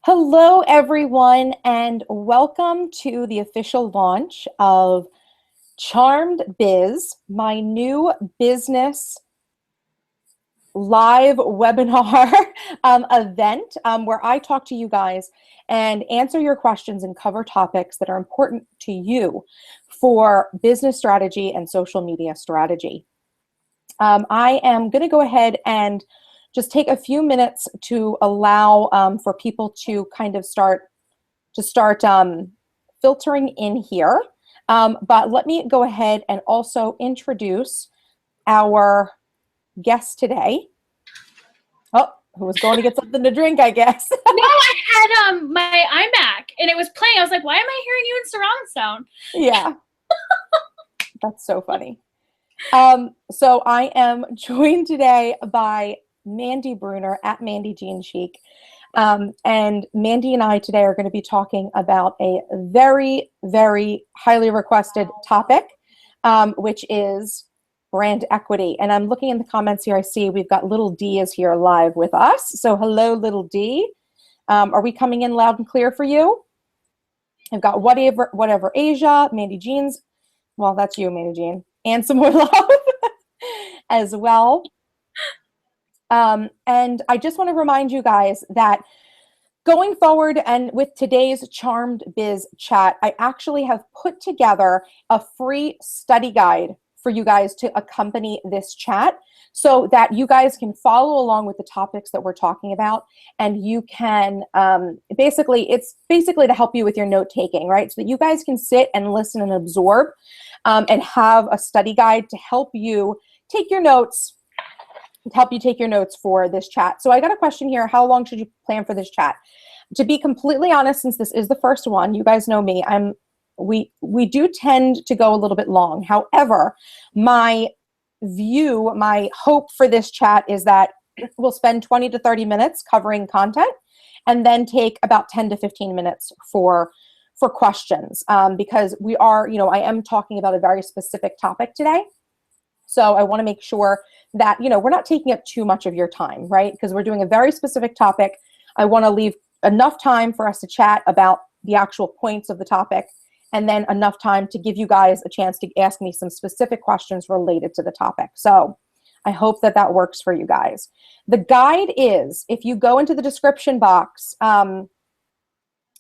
Hello, everyone, and welcome to the official launch of CharmedBiz, my new business live webinar event where I talk to you guys and answer your questions and cover topics that are important to you for business strategy and social media strategy. I am going to go ahead and just take a few minutes to allow for people to kind of start filtering in here. But let me go ahead and also introduce our guest today. Oh, who was going to get something to drink, I guess. No, I had my iMac and it was playing. I was like, why am I hearing you in surround sound? Yeah. That's so funny. So I am joined today by Mandy Bruner at Mandy Jean Chic. And Mandy and I today are going to be talking about a very, very highly requested topic, which is brand equity. And I'm looking in the comments here. I see we've got Little D is here live with us. So hello, Little D. Are we coming in loud and clear for you? I've got whatever Asia, Mandy Jeans. Well, that's you, Mandy Jean. And some more love as well. And I just want to remind you guys that going forward and with today's CharmedBiz chat, I actually have put together a free study guide for you guys to accompany this chat so that you guys can follow along with the topics that we're talking about. And you can it's basically to help you with your note taking, right? So that you guys can sit and listen and absorb and have a study guide to help you take your notes, for this chat. So I got a question here. How long should you plan for this chat? To be completely honest, since this is the first one, you guys know me, we do tend to go a little bit long. However, my hope for this chat is that we'll spend 20 to 30 minutes covering content and then take about 10 to 15 minutes for questions because I am talking about a very specific topic today. So I want to make sure that, we're not taking up too much of your time, right? Because we're doing a very specific topic. I want to leave enough time for us to chat about the actual points of the topic and then enough time to give you guys a chance to ask me some specific questions related to the topic. So I hope that works for you guys. The guide is, if you go into the description box,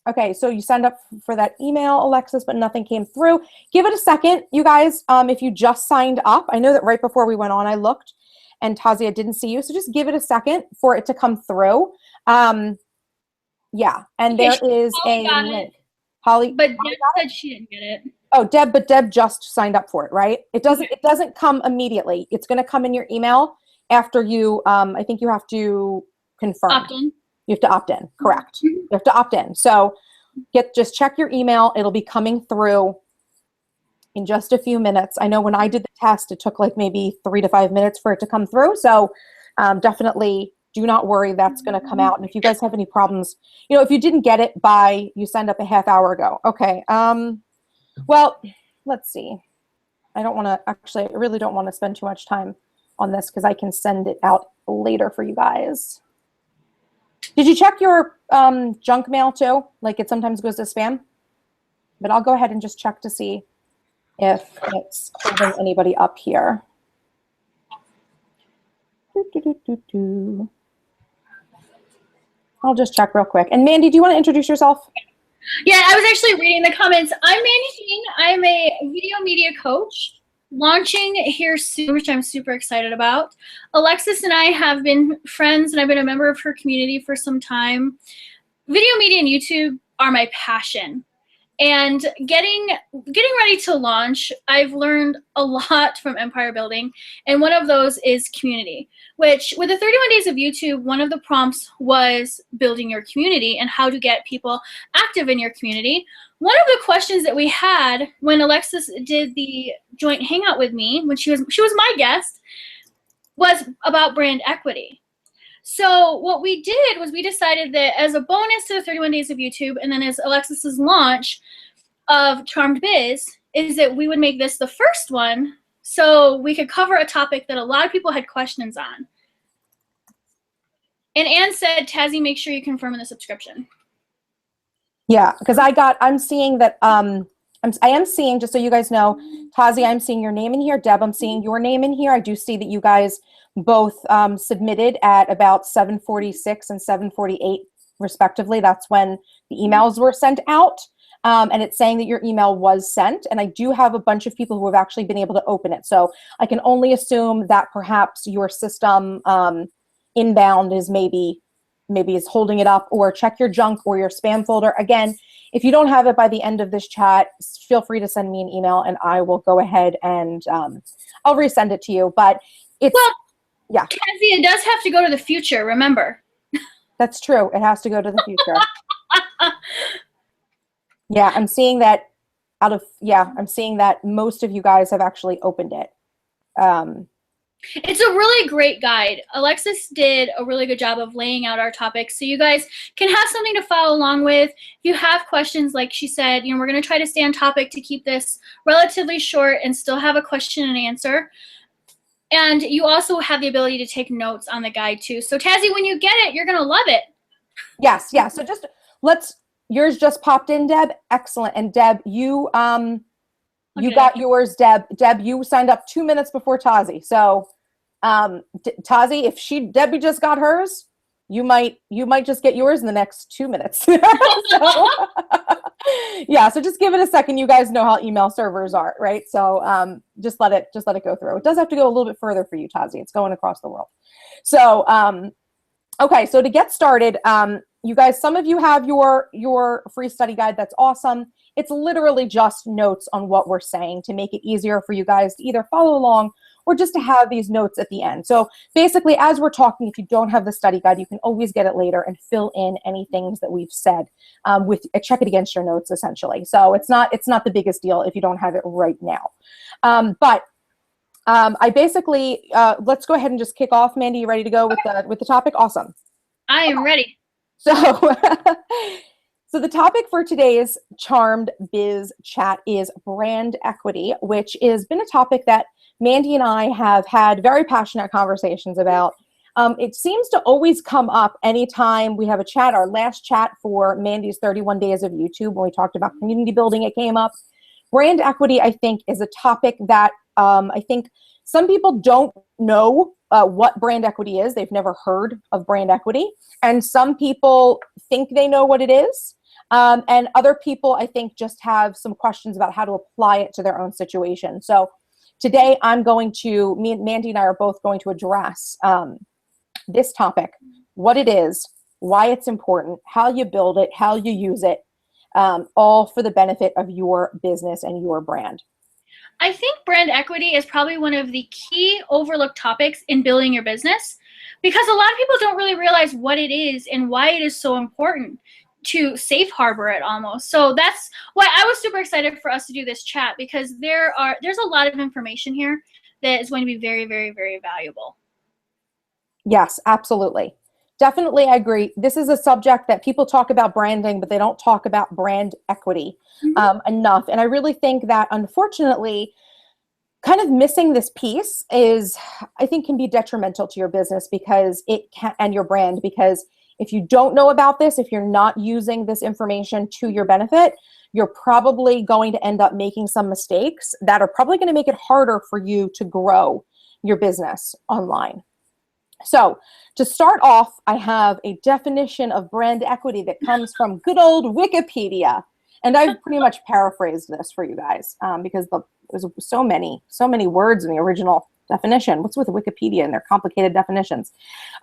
okay, so you signed up for that email, Alexis, but nothing came through. Give it a second, you guys, if you just signed up. I know that right before we went on, I looked, and Tazia didn't see you, so just give it a second for it to come through. Yeah, and there is a link. Holly, but Deb said she didn't get it. Oh, Deb just signed up for it, right? It doesn't come immediately. It's going to come in your email after you. I think you have to confirm. Opt in. You have to opt in, correct. You have to opt in. So just check your email. It'll be coming through in just a few minutes. I know when I did the test, it took like maybe 3 to 5 minutes for it to come through. So definitely do not worry, that's going to come out. And if you guys have any problems, if you didn't get it you signed up a half hour ago. Okay. Well, let's see. I really don't want to spend too much time on this because I can send it out later for you guys. Did you check your junk mail too? Like it sometimes goes to spam? But I'll go ahead and just check to see if it's holding anybody up here. I'll just check real quick. And Mandy, do you want to introduce yourself? Yeah, I was actually reading the comments. I'm Mandy Jean. I'm a video media coach launching here soon, which I'm super excited about. Alexis and I have been friends, and I've been a member of her community for some time. Video media and YouTube are my passion. And getting ready to launch, I've learned a lot from empire building, and one of those is community, which with the 31 days of YouTube, one of the prompts was building your community and how to get people active in your community. One of the questions that we had when Alexis did the joint hangout with me, when she was my guest, was about brand equity. So what we did was we decided that as a bonus to the 31 days of YouTube, and then as Alexis's launch of CharmedBiz, is that we would make this the first one so we could cover a topic that a lot of people had questions on. And Anne said, Tazzy, make sure you confirm in the subscription. Yeah, because I'm seeing that, I am seeing, just so you guys know, Tazi, I'm seeing your name in here. Deb, I'm seeing your name in here. I do see that you guys both submitted at about 7:46 and 7:48 respectively. That's when the emails were sent out. And it's saying that your email was sent. And I do have a bunch of people who have actually been able to open it. So I can only assume that perhaps your system inbound is maybe is holding it up, or check your junk or your spam folder. Again, if you don't have it by the end of this chat, feel free to send me an email and I will go ahead and I'll resend it to you. But it's, well, yeah. Tazi, it does have to go to the future, remember. That's true. It has to go to the future. Yeah, I'm seeing that I'm seeing that most of you guys have actually opened it. It's a really great guide. Alexis did a really good job of laying out our topics so you guys can have something to follow along with. If you have questions, like she said, you know, we're going to try to stay on topic to keep this relatively short and still have a question and answer. And you also have the ability to take notes on the guide too. So Tazi, when you get it, you're going to love it. Yes, yeah. So just yours just popped in, Deb. Excellent. And Deb, you got yours, Deb. Deb, you signed up 2 minutes before Tazi. So Tazi, if Debbie just got hers, you might just get yours in the next 2 minutes. So, yeah, so just give it a second. You guys know how email servers are, right? So just let it go through. It does have to go a little bit further for you, Tazi. It's going across the world. So okay, so to get started, you guys, some of you have your free study guide. That's awesome. It's literally just notes on what we're saying to make it easier for you guys to either follow along or just to have these notes at the end. So basically, as we're talking, if you don't have the study guide, you can always get it later and fill in any things that we've said check it against your notes, essentially. So it's not the biggest deal if you don't have it right now. But I basically, let's go ahead and just kick off. Mandy, you ready to go with the topic? Awesome. I am ready. So, so the topic for today's Charmed Biz chat is brand equity, which has been a topic that Mandy and I have had very passionate conversations about. It seems to always come up anytime we have a chat. Our last chat for Mandy's 31 Days of YouTube, when we talked about community building, it came up. Brand equity, I think, is a topic that I think some people don't know what brand equity is. They've never heard of brand equity. And some people think they know what it is. And other people, I think, just have some questions about how to apply it to their own situation. So today, Mandy and I are both going to address this topic, what it is, why it's important, how you build it, how you use it, all for the benefit of your business and your brand. I think brand equity is probably one of the key overlooked topics in building your business, because a lot of people don't really realize what it is and why it is so important to safe harbor it almost. So that's why I was super excited for us to do this chat, because there's a lot of information here that is going to be very, very, very valuable. Yes, absolutely. Definitely, I agree. This is a subject that people talk about branding, but they don't talk about brand equity enough. And I really think that, unfortunately, kind of missing this piece I think, can be detrimental to your business and your brand, because if you don't know about this, if you're not using this information to your benefit, you're probably going to end up making some mistakes that are probably going to make it harder for you to grow your business online. So to start off, I have a definition of brand equity that comes from good old Wikipedia. And I've pretty much paraphrased this for you guys because there's so many words in the original definition. What's with Wikipedia and their complicated definitions?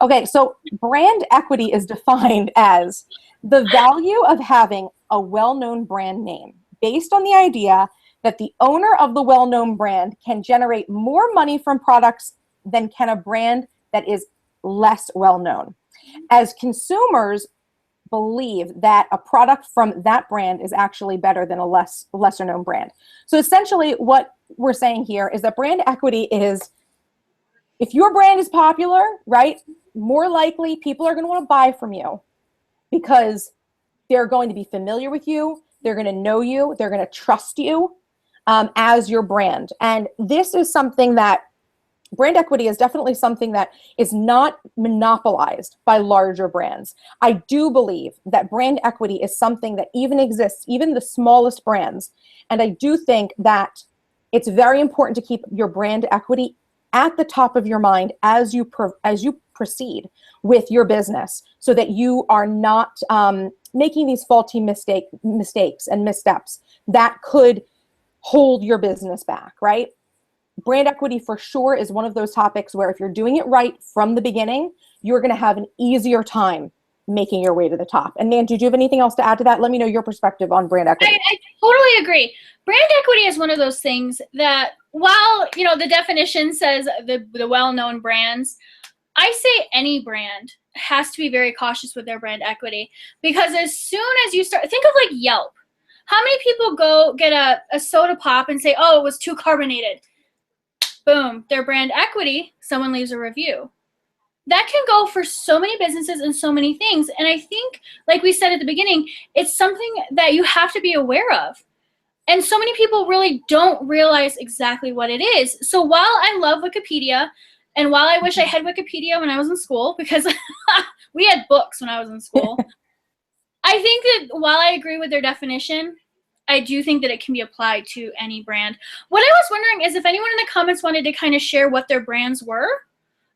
Okay, so brand equity is defined as the value of having a well-known brand name based on the idea that the owner of the well-known brand can generate more money from products than can a brand that is less well-known, as consumers believe that a product from that brand is actually better than a lesser known brand. So essentially what we're saying here is that brand equity is, if your brand is popular, right, more likely people are going to want to buy from you because they're going to be familiar with you, they're going to know you, they're going to trust you as your brand. And this is something that brand equity is definitely something that is not monopolized by larger brands. I do believe that brand equity is something that even exists, even the smallest brands. And I do think that it's very important to keep your brand equity at the top of your mind as you proceed with your business, so that you are not making these faulty mistakes and missteps that could hold your business back, right? Brand equity for sure is one of those topics where if you're doing it right from the beginning, you're going to have an easier time making your way to the top. And Nan, did you have anything else to add to that? Let me know your perspective on brand equity. I totally agree. Brand equity is one of those things that, while, you know, the definition says the well-known brands, I say any brand has to be very cautious with their brand equity, because as soon as you start, think of like Yelp. How many people go get a soda pop and say, oh, it was too carbonated? Boom, their brand equity, someone leaves a review. That can go for so many businesses and so many things. And I think, like we said at the beginning, it's something that you have to be aware of. And so many people really don't realize exactly what it is. So while I love Wikipedia, and while I wish I had Wikipedia when I was in school, because we had books when I was in school, I think that while I agree with their definition, I do think that it can be applied to any brand. What I was wondering is if anyone in the comments wanted to kind of share what their brands were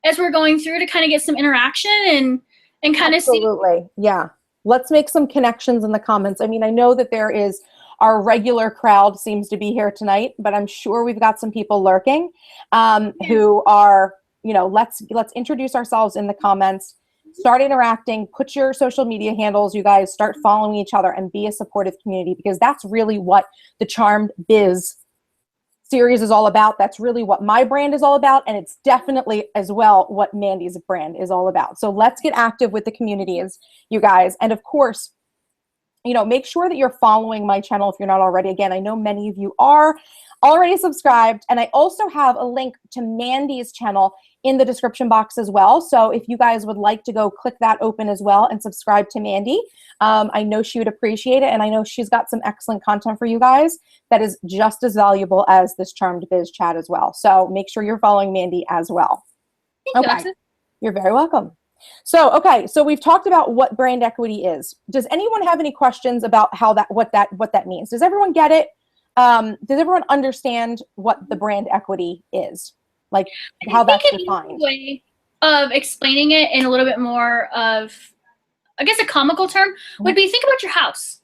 as we're going through, to kind of get some interaction and kind of see. Absolutely. Yeah. Let's make some connections in the comments. I mean, I know that there is, our regular crowd seems to be here tonight, but I'm sure we've got some people lurking who are, you know, let's introduce ourselves in the comments. Start interacting, put your social media handles, you guys, start following each other and be a supportive community, because that's really what the Charmed Biz series is all about. That's really what my brand is all about. And it's definitely as well what Mandy's brand is all about. So let's get active with the communities, you guys. And of course, you know, make sure that you're following my channel if you're not already. Again, I know many of you are already subscribed. And I also have a link to Mandy's channel in the description box as well. So if you guys would like to go click that open as well and subscribe to Mandy, I know she would appreciate it. And I know she's got some excellent content for you guys that is just as valuable as this Charmed Biz chat as well. So make sure you're following Mandy as well. Thank you, Okay, Alexis. you're very welcome. So, okay, so we've talked about what brand equity is. Does anyone have any questions about how what that means? Does everyone get it? Does everyone understand what the brand equity is? Like how that's defined? A way of explaining it in a little bit more of, I guess, a comical term would be, think about your house,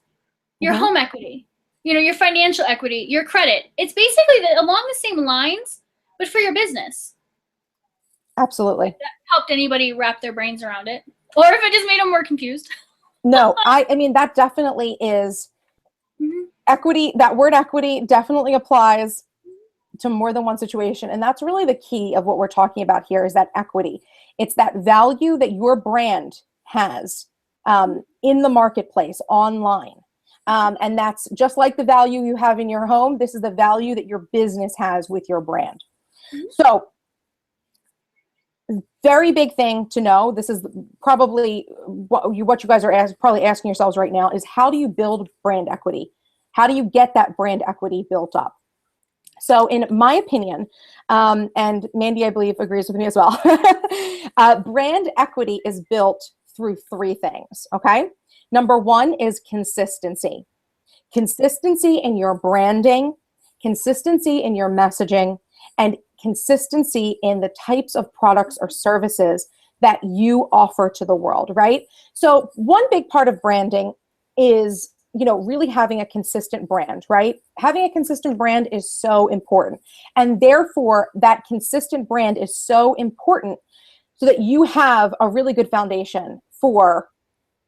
your home equity, you know, your financial equity, your credit. It's basically along the same lines, but for your business. Absolutely. If that helped anybody wrap their brains around it, or if it just made them more confused. No, I mean, that definitely is equity. That word equity definitely applies to more than one situation. And that's really the key of what we're talking about here, is that equity. It's that value that your brand has in the marketplace, online. And that's just like the value you have in your home. This is the value that your business has with your brand. So very big thing to know. This is probably what you guys are probably asking yourselves right now, is how do you build brand equity? How do you get that brand equity built up? So in my opinion, and Mandy, I believe, agrees with me as well, brand equity is built through three things, okay? Number one is consistency. Consistency in your branding, consistency in your messaging, and consistency in the types of products or services that you offer to the world, right? So one big part of branding is, you know, really having a consistent brand, right? Having a consistent brand is so important. And therefore, that consistent brand is so important so that you have a really good foundation for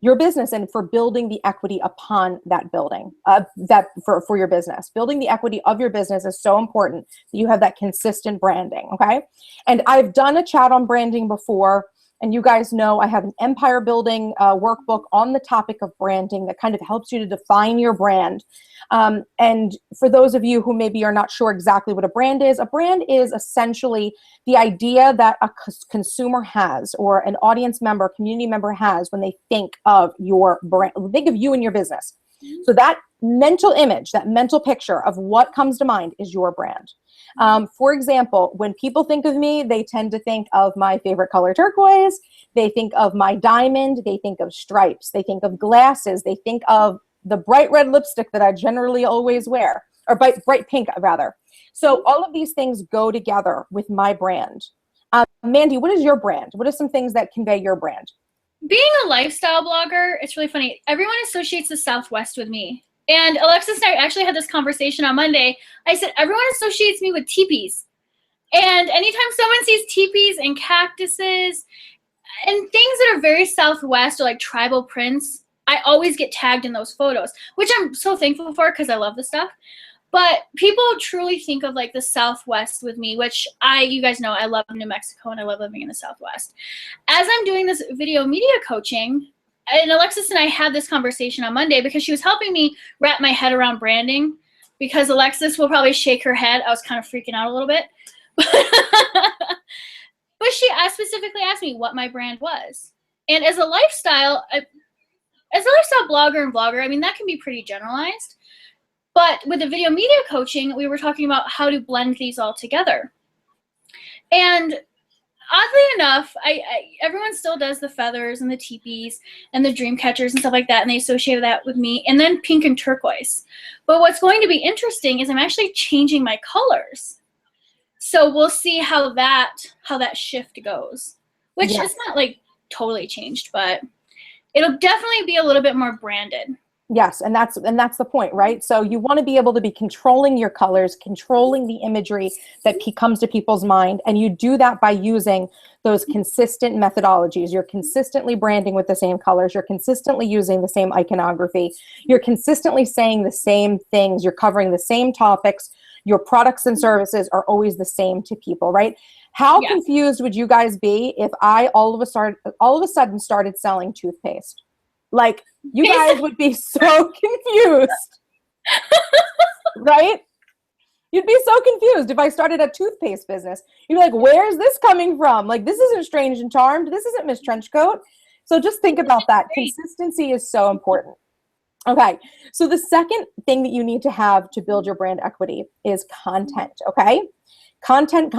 your business and for building the equity upon that building, for your business. Building the equity of your business is so important that you have that consistent branding, okay? And I've done a chat on branding before, and you guys know I have an empire building workbook on the topic of branding that kind of helps you to define your brand. And for those of you who maybe are not sure exactly what a brand is essentially the idea that a consumer has, or an audience member, community member has, when they think of your brand, think of you and your business. So that mental image, that mental picture of what comes to mind is your brand. For example, when people think of me, they tend to think of my favorite color turquoise. They think of my diamond. They think of stripes. They think of glasses. They think of the bright red lipstick that I generally always wear, or bright pink rather. So all of these things go together with my brand. Mandy, what is your brand? What are some things that convey your brand? Being a lifestyle blogger, it's really funny. Everyone associates the Southwest with me. And Alexis and I actually had this conversation on Monday. I said, everyone associates me with teepees. And anytime someone sees teepees and cactuses and things that are very Southwest or like tribal prints, I always get tagged in those photos, which I'm so thankful for because I love this stuff. But people truly think of like the Southwest with me, which you guys know, I love New Mexico and I love living in the Southwest. As I'm doing this video media coaching, and Alexis and I had this conversation on Monday because she was helping me wrap my head around branding, because Alexis will probably shake her head. I was kind of freaking out a little bit. But she specifically asked me what my brand was. And as a lifestyle blogger and vlogger, I mean, that can be pretty generalized. But with the video media coaching, we were talking about how to blend these all together. And oddly enough, everyone still does the feathers and the teepees and the dream catchers and stuff like that, and they associate that with me, and then pink and turquoise. But what's going to be interesting is I'm actually changing my colors. So we'll see how that shift goes, which is not like totally changed, but it'll definitely be a little bit more branded. Yes, and that's the point, right? So you want to be able to be controlling your colors, controlling the imagery that comes to people's mind, and you do that by using those consistent methodologies. You're consistently branding with the same colors. You're consistently using the same iconography. You're consistently saying the same things. You're covering the same topics. Your products and services are always the same to people, right? How confused would you guys be if I all of a sudden started selling toothpaste? Like, you guys would be so confused, right? You'd be so confused if I started a toothpaste business. You'd be like, where's this coming from? Like, this isn't Strange and Charmed. This isn't MissTrenchcoat. So just think about that. Consistency is so important. Okay, so the second thing that you need to have to build your brand equity is content, okay? Content.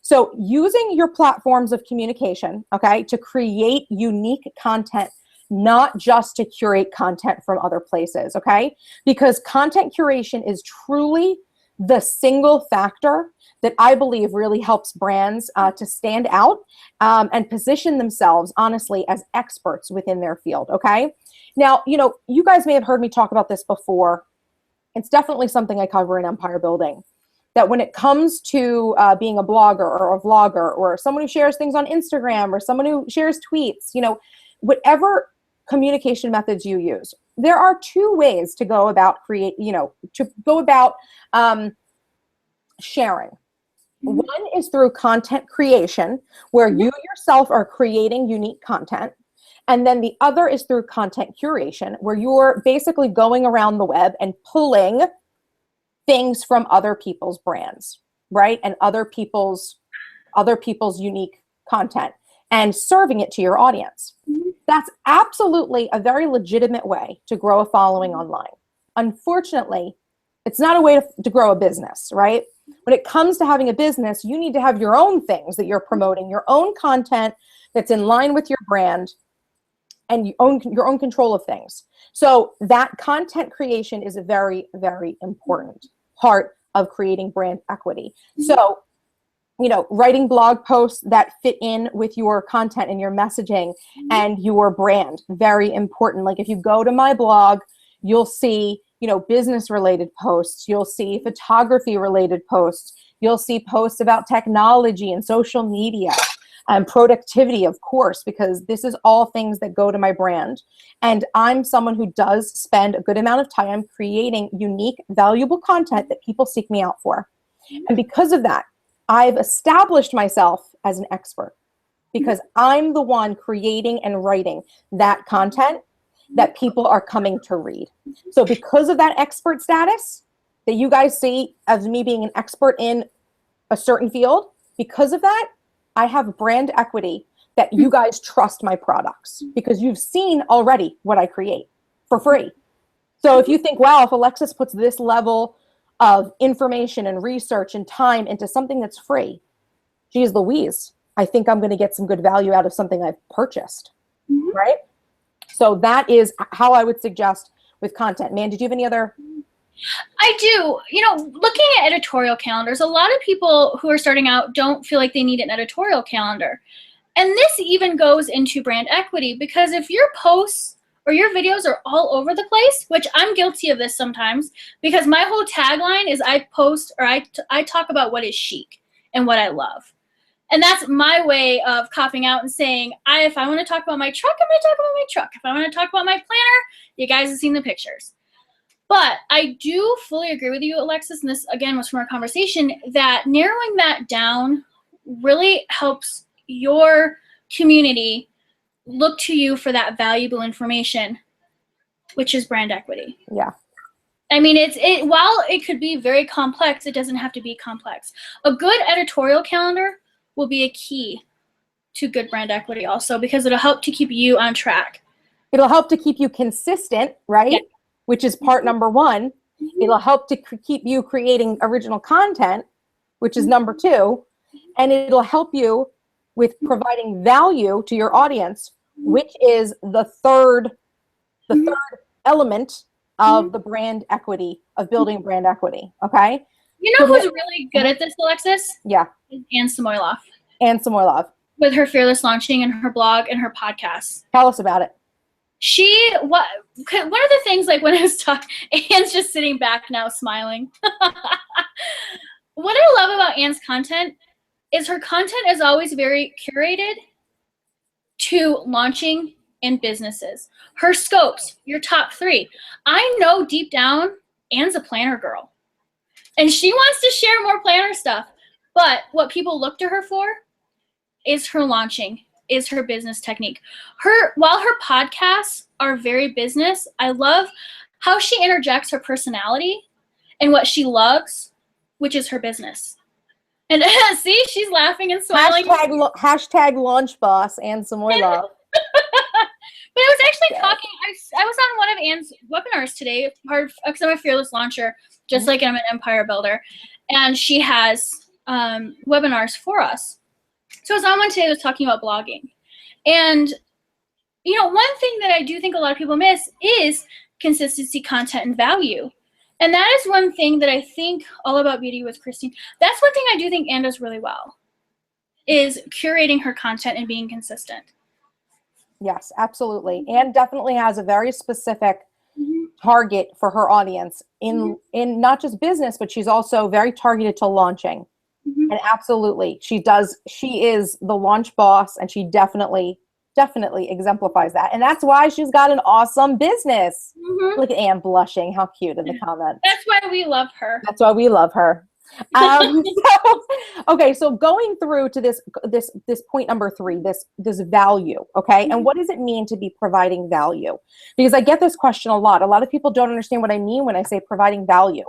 So using your platforms of communication, okay, to create unique content, not just to curate content from other places, okay? Because content curation is truly the single factor that I believe really helps brands to stand out and position themselves, honestly, as experts within their field, okay? Now, you know, you guys may have heard me talk about this before. It's definitely something I cover in Empire Building, that when it comes to being a blogger or a vlogger or someone who shares things on Instagram or someone who shares tweets, you know, whatever communication methods you use, there are two ways to go about sharing. One is through content creation, where you yourself are creating unique content. And then the other is through content curation, where you're basically going around the web and pulling things from other people's brands, right? And other people's unique content and serving it to your audience. That's absolutely a very legitimate way to grow a following online. Unfortunately, it's not a way to grow a business, right? When it comes to having a business, you need to have your own things that you're promoting, your own content that's in line with your brand, and your own control of things. So that content creation is a very, very important part of creating brand equity. So, you know, writing blog posts that fit in with your content and your messaging and your brand, very important. Like if you go to my blog, you'll see, you know, business related posts, you'll see photography related posts, you'll see posts about technology and social media and productivity, of course, because this is all things that go to my brand. And I'm someone who does spend a good amount of time creating unique, valuable content that people seek me out for. And because of that, I've established myself as an expert, because I'm the one creating and writing that content that people are coming to read. So because of that expert status that you guys see as me being an expert in a certain field, because of that, I have brand equity that you guys trust my products because you've seen already what I create for free. So if you think, wow, if Alexis puts this level of information and research and time into something that's free, geez Louise, I think I'm going to get some good value out of something I've purchased, right? So that is how I would suggest with content. Man, did you have any other? I do. You know, looking at editorial calendars, a lot of people who are starting out don't feel like they need an editorial calendar. And this even goes into brand equity, because if your posts or your videos are all over the place, which I'm guilty of this sometimes, because my whole tagline is I post or I talk about what is chic and what I love. And that's my way of copping out and saying, if I want to talk about my truck, I'm going to talk about my truck. If I want to talk about my planner, you guys have seen the pictures. But I do fully agree with you, Alexis, and this, again, was from our conversation, that narrowing that down really helps your community look to you for that valuable information, which is brand equity. Yeah. I mean, while it could be very complex, it doesn't have to be complex. A good editorial calendar will be a key to good brand equity also, because it'll help to keep you on track. It'll help to keep you consistent, right? Yeah. Which is part number one. It'll help to keep you creating original content, which is number two. And it'll help you with providing value to your audience, which is the third element of the brand equity, of building brand equity, okay? You know who's really good at this, Alexis? Yeah. Anne Samoylov. Anne Samoylov. With her Fearless Launching and her blog and her podcast. Tell us about it. One of the things, like when I was talking, Anne's just sitting back now smiling. What I love about Anne's content is her content is always very curated to launching and businesses. Her scopes, your top 3. I know deep down, Anne's a planner girl. And she wants to share more planner stuff. But what people look to her for is her launching, is her business technique. While her podcasts are very business, I love how she interjects her personality and what she loves, which is her business. And see, she's laughing and smiling. Hashtag launch boss, Anne Samoylov. But I was actually talking, I was on one of Anne's webinars today, because I'm a fearless launcher, just like I'm an empire builder. And she has webinars for us. So I was on one today that was talking about blogging. And, you know, one thing that I do think a lot of people miss is consistency, content, and value. And that is one thing that I think All About Beauty with Christine, that's one thing I do think Anne does really well, is curating her content and being consistent. Yes, absolutely. Anne definitely has a very specific target for her audience in not just business, but she's also very targeted to launching. And absolutely, she is the launch boss, and she definitely exemplifies that. And that's why she's got an awesome business. Look at Anne blushing. How cute in the comments. That's why we love her. That's why we love her. So going through to this point number 3, this value, okay? And what does it mean to be providing value? Because I get this question a lot. A lot of people don't understand what I mean when I say providing value.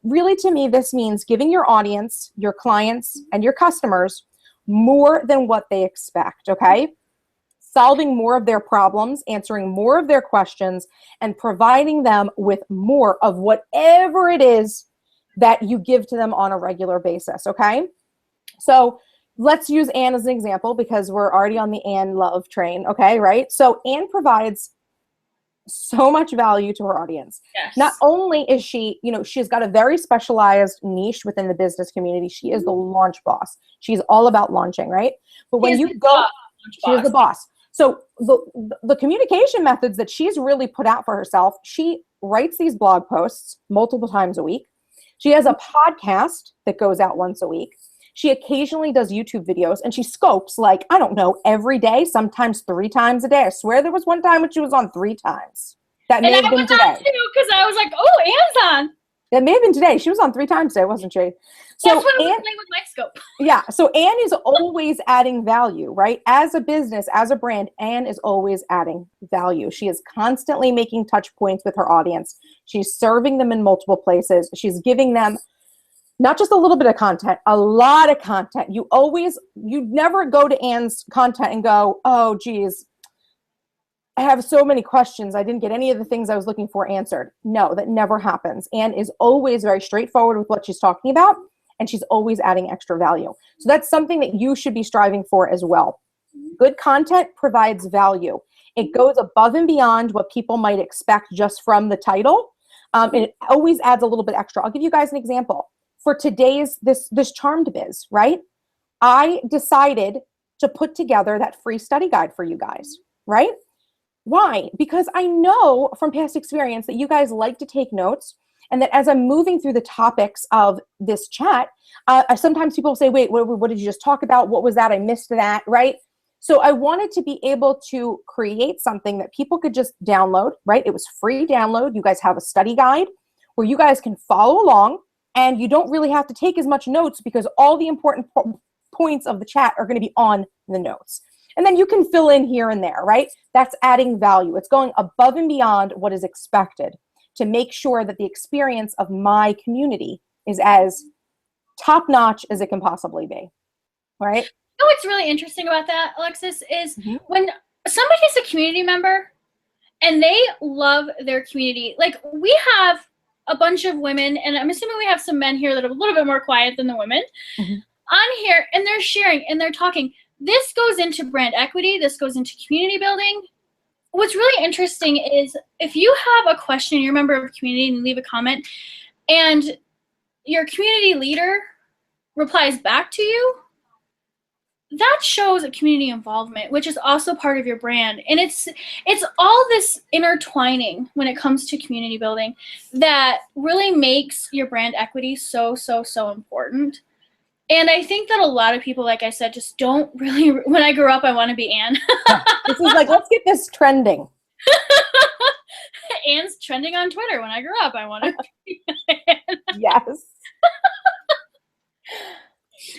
Really, to me, this means giving your audience, your clients, and your customers more than what they expect, okay? Solving more of their problems, answering more of their questions, and providing them with more of whatever it is that you give to them on a regular basis, okay? So let's use Anne as an example, because we're already on the Anne love train, okay, right? So Anne provides so much value to her audience. Yes. Not only is she, she's got a very specialized niche within the business community. She is the launch boss. She's all about launching, right? But when you go, she's the boss. So the communication methods that she's really put out for herself, she writes these blog posts multiple times a week. She has a podcast that goes out once a week. She occasionally does YouTube videos, and she scopes, like, I don't know, every day, sometimes 3 times a day. I swear there was one time when she was on 3 times. That may have been today. Because I was like, oh, Anne's on. That may have been today. She was on 3 times today, wasn't she? So that's what I was playing with my scope. Yeah. So Anne is always adding value, right? As a business, as a brand, Anne is always adding value. She is constantly making touch points with her audience. She's serving them in multiple places. She's giving them not just a little bit of content, a lot of content. You never go to Anne's content and go, oh, geez, I have so many questions. I didn't get any of the things I was looking for answered. No, that never happens. Anne is always very straightforward with what she's talking about, and she's always adding extra value. So that's something that you should be striving for as well. Good content provides value. It goes above and beyond what people might expect just from the title. And it always adds a little bit extra. I'll give you guys an example. For today's, this CharmedBiz, right? I decided to put together that free study guide for you guys, right? Why? Because I know from past experience that you guys like to take notes, and that as I'm moving through the topics of this chat, sometimes people say, wait, what did you just talk about? What was that? I missed that, right? So I wanted to be able to create something that people could just download, right? It was free download. You guys have a study guide where you guys can follow along, and you don't really have to take as much notes because all the important points of the chat are going to be on the notes. And then you can fill in here and there, right? That's adding value. It's going above and beyond what is expected to make sure that the experience of my community is as top-notch as it can possibly be, right? You know what's really interesting about that, Alexis, is when somebody's a community member and they love their community. Like, we have a bunch of women, and I'm assuming we have some men here that are a little bit more quiet than the women on here, and they're sharing and they're talking. This goes into brand equity. This goes into community building. What's really interesting is if you have a question, you're a member of a community, and you leave a comment, and your community leader replies back to you, that shows a community involvement, which is also part of your brand. And it's all this intertwining when it comes to community building that really makes your brand equity so, so, so important. And I think that a lot of people, like I said, just don't really, when I grew up, I want to be Anne. This is like, let's get this trending. Anne's trending on Twitter. When I grew up, I want to be Anne. Yes.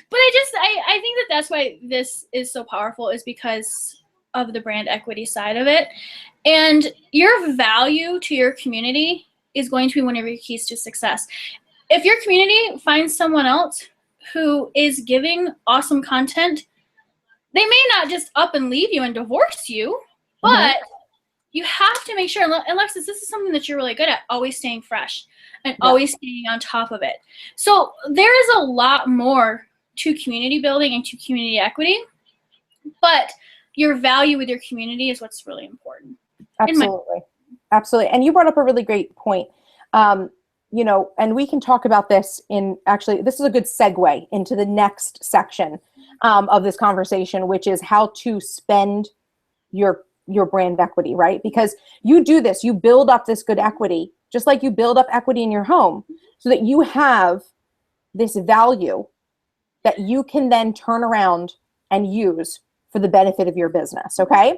But I think that that's why this is so powerful, is because of the brand equity side of it. And your value to your community is going to be one of your keys to success. If your community finds someone else who is giving awesome content, they may not just up and leave you and divorce you, but you have to make sure, and Alexis, this is something that you're really good at, always staying fresh and always staying on top of it. So there is a lot more to community building and to community equity, but your value with your community is what's really important. Absolutely. Absolutely. And you brought up a really great point. You know, and we can talk about this in, actually, this is a good segue into the next section of this conversation, which is how to spend your brand equity, right? Because you do this, you build up this good equity, just like you build up equity in your home, so that you have this value that you can then turn around and use for the benefit of your business, okay?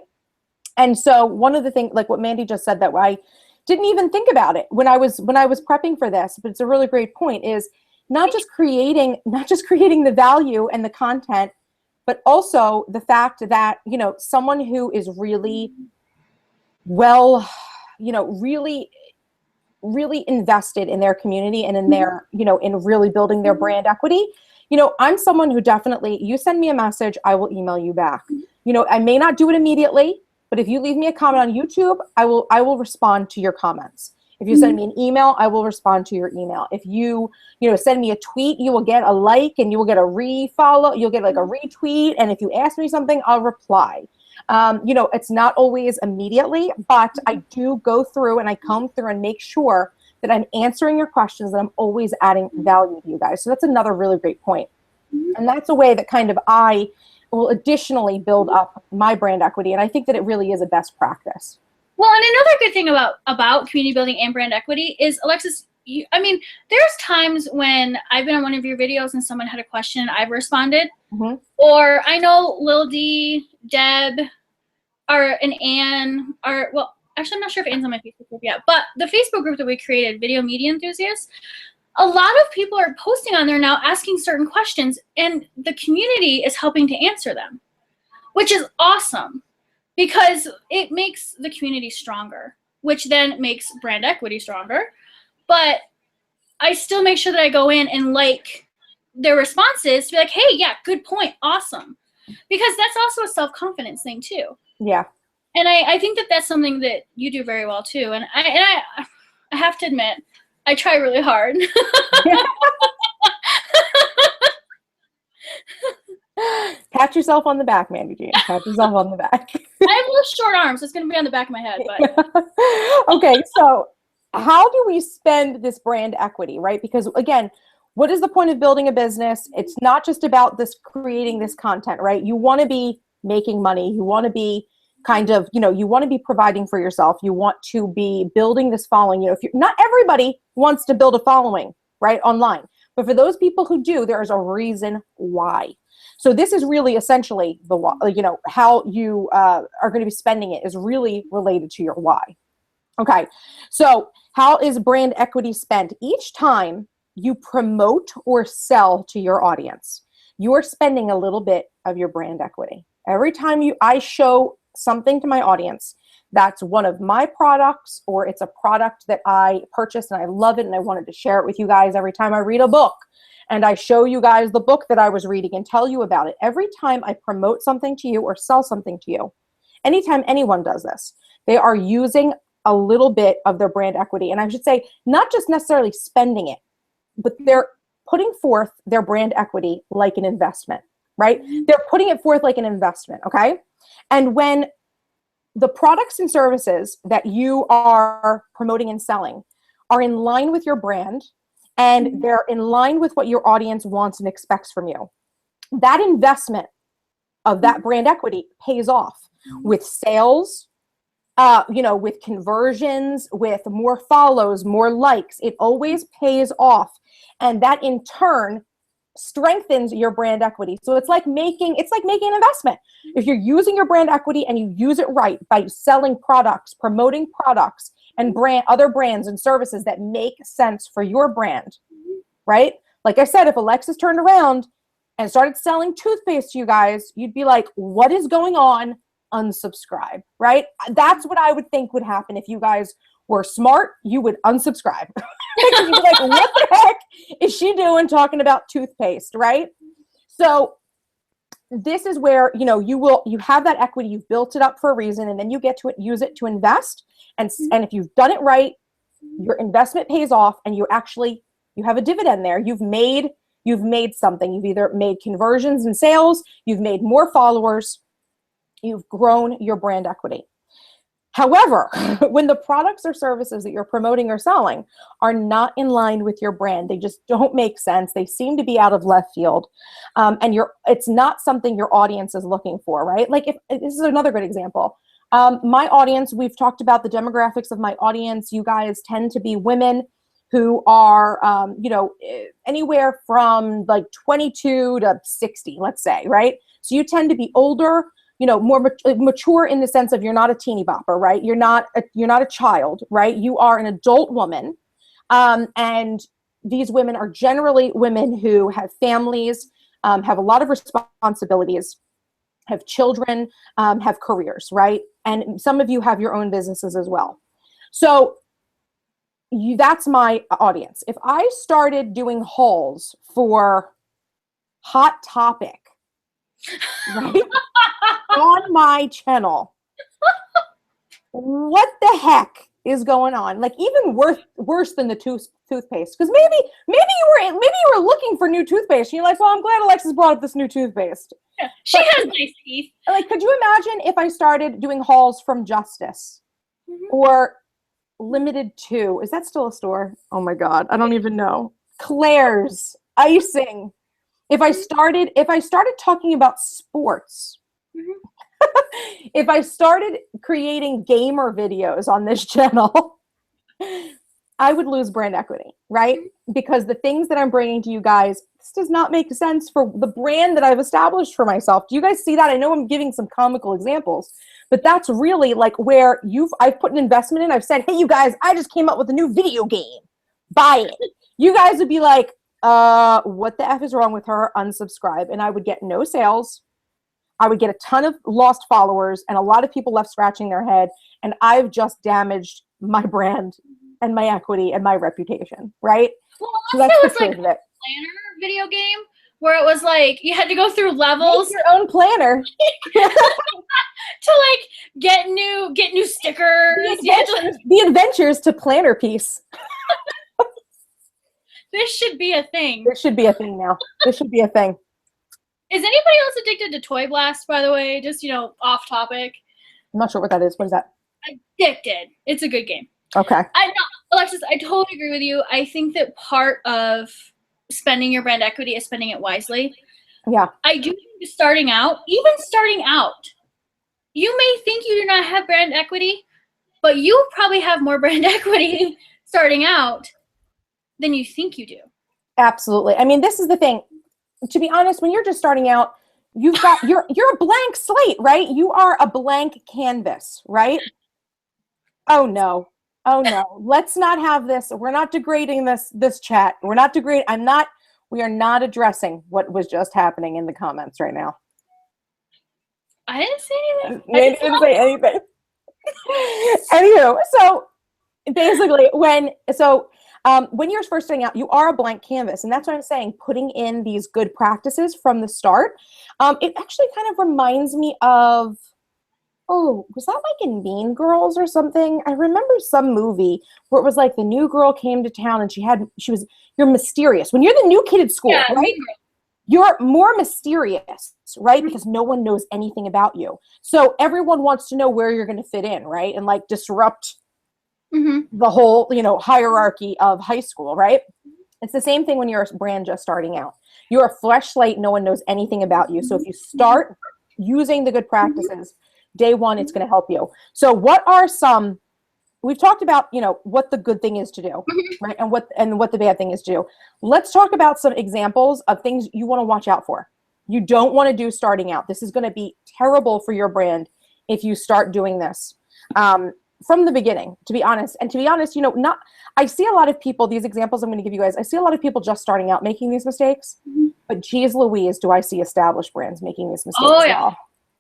And so one of the things, like what Mandy just said, that I didn't even think about it when I was prepping for this, but it's a really great point, is not just creating the value and the content, but also the fact that, you know, someone who is really well, you know, really invested in their community and in their, you know, in really building their brand equity. You know, I'm someone who definitely, you send me a message, I will email you back. You know, I may not do it immediately, but if you leave me a comment on YouTube, I will respond to your comments. If you send me an email, I will respond to your email. If you send me a tweet, you will get a like and you will get a refollow. You'll get like a retweet. And if you ask me something, I'll reply. You know, it's not always immediately, but I do go through and I comb through and make sure that I'm answering your questions, that I'm always adding value to you guys. So that's another really great point. And that's a way that kind of I will additionally build up my brand equity. And I think that it really is a best practice. Well, and another good thing about community building and brand equity is, Alexis, I mean, there's times when I've been on one of your videos and someone had a question and I've responded. Or I know Lil D, Deb, and Anne are, well, actually, I'm not sure if Anne's on my Facebook group yet, but the Facebook group that we created, Video Media Enthusiasts, a lot of people are posting on there now asking certain questions, and the community is helping to answer them, which is awesome because it makes the community stronger, which then makes brand equity stronger. But I still make sure that I go in and like their responses to be like, hey, yeah, good point, awesome. Because that's also a self-confidence thing too. Yeah. And I think that that's something that you do very well too. And I have to admit, I try really hard. Pat yourself on the back, Mandy Jean. Pat yourself on the back. I have little short arms. So it's going to be on the back of my head. But okay, so how do we spend this brand equity, right? Because again, what is the point of building a business? It's not just about this creating this content, right? You want to be making money. You want to be kind of, you know, you want to be providing for yourself. You want to be building this following. You know, if you're not everybody wants to build a following, right, online. But for those people who do, there is a reason why. So this is really essentially the why, you know, how you are going to be spending it is really related to your why. Okay, so how is brand equity spent? Each time you promote or sell to your audience, you are spending a little bit of your brand equity. Every time I show something to my audience that's one of my products, or it's a product that I purchased and I love it and I wanted to share it with you guys. Every time I read a book and I show you guys the book that I was reading and tell you about it, every time I promote something to you or sell something to you, anytime anyone does this, they are using a little bit of their brand equity. And I should say, not just necessarily spending it, but they're putting forth their brand equity like an investment, right? They're putting it forth like an investment, okay? And when the products and services that you are promoting and selling are in line with your brand and they're in line with what your audience wants and expects from you, that investment of that brand equity pays off with sales, you know, with conversions, with more follows, more likes. It always pays off. And that in turn strengthens your brand equity. So it's like making an investment. If you're using your brand equity and you use it right by selling products, promoting products and other brands and services that make sense for your brand, right? Like I said, if Alexis turned around and started selling toothpaste to you guys, you'd be like, what is going on? Unsubscribe, right? That's what I would think would happen if you guys were smart. You would unsubscribe. You'd be like, what the heck is she doing talking about toothpaste, right? So this is where, you know, you have that equity, you've built it up for a reason, and then you get to use it to invest. And if you've done it right, your investment pays off, and you have a dividend there. You've made something. You've either made conversions and sales, you've made more followers, you've grown your brand equity. However, when the products or services that you're promoting or selling are not in line with your brand, they just don't make sense. They seem to be out of left field, and it's not something your audience is looking for, right? Like this is another good example. My audience, we've talked about the demographics of my audience. You guys tend to be women who are, you know, anywhere from like 22 to 60, let's say, right? So you tend to be older, you know, more mature in the sense of you're not a teeny bopper, right? You're not a child, right? You are an adult woman. And these women are generally women who have families, have a lot of responsibilities, have children, have careers, right? And some of you have your own businesses as well. So that's my audience. If I started doing hauls for Hot Topic, right, on my channel, what the heck is going on? Like even worse than the toothpaste, because maybe you were looking for new toothpaste. And you're like, well, I'm glad Alexis brought up this new toothpaste. Yeah, she has nice teeth. Like, could you imagine if I started doing hauls from Justice or Limited 2? Is that still a store? Oh my God, I don't even know. Claire's icing. If I started talking about sports, if I started creating gamer videos on this channel, I would lose brand equity, right? Because the things that I'm bringing to you guys, this does not make sense for the brand that I've established for myself. Do you guys see that? I know I'm giving some comical examples, but that's really like where I've put an investment in. I've said, hey, you guys, I just came up with a new video game. Buy it. You guys would be like, what the F is wrong with her? Unsubscribe. And I would get no sales. I would get a ton of lost followers and a lot of people left scratching their head. And I've just damaged my brand and my equity and my reputation, right? Well, so that's the like truth of it. Planner video game where it was like you had to go through levels. Make your own planner to like get new stickers. The adventures to planner piece. This should be a thing. This should be a thing now. This should be a thing. Is anybody else addicted to Toy Blast, by the way? Just, off topic. I'm not sure what that is. What is that? Addicted. It's a good game. Okay. Alexis, I totally agree with you. I think that part of spending your brand equity is spending it wisely. Yeah. I do think starting out, you may think you do not have brand equity, but you probably have more brand equity starting out than you think you do. Absolutely. I mean, this is the thing. To be honest, when you're just starting out, you're a blank slate, right? You are a blank canvas, right? Oh no. Let's not have this. We're not degrading this chat. We are not addressing what was just happening in the comments right now. I didn't say anything. I didn't say anything. Anywho, so basically when you're first starting out, you are a blank canvas. And that's what I'm saying, putting in these good practices from the start. It actually kind of reminds me of, was that like in Mean Girls or something? I remember some movie where it was like the new girl came to town and you're mysterious. When you're the new kid at school, yeah, right? You're more mysterious, right? Because no one knows anything about you. So everyone wants to know where you're going to fit in, right? And like disrupt the whole, hierarchy of high school, right? It's the same thing when you're a brand just starting out. You're a fresh slate. No one knows anything about you. So if you start using the good practices, day one, it's going to help you. So what are some, we've talked about, what the good thing is to do, right? And what the bad thing is to do. Let's talk about some examples of things you want to watch out for. You don't want to do starting out. This is going to be terrible for your brand if you start doing this from the beginning, to be honest. And to be honest, I see a lot of people, these examples I'm going to give you guys, I see a lot of people just starting out making these mistakes, but geez Louise, do I see established brands making these mistakes?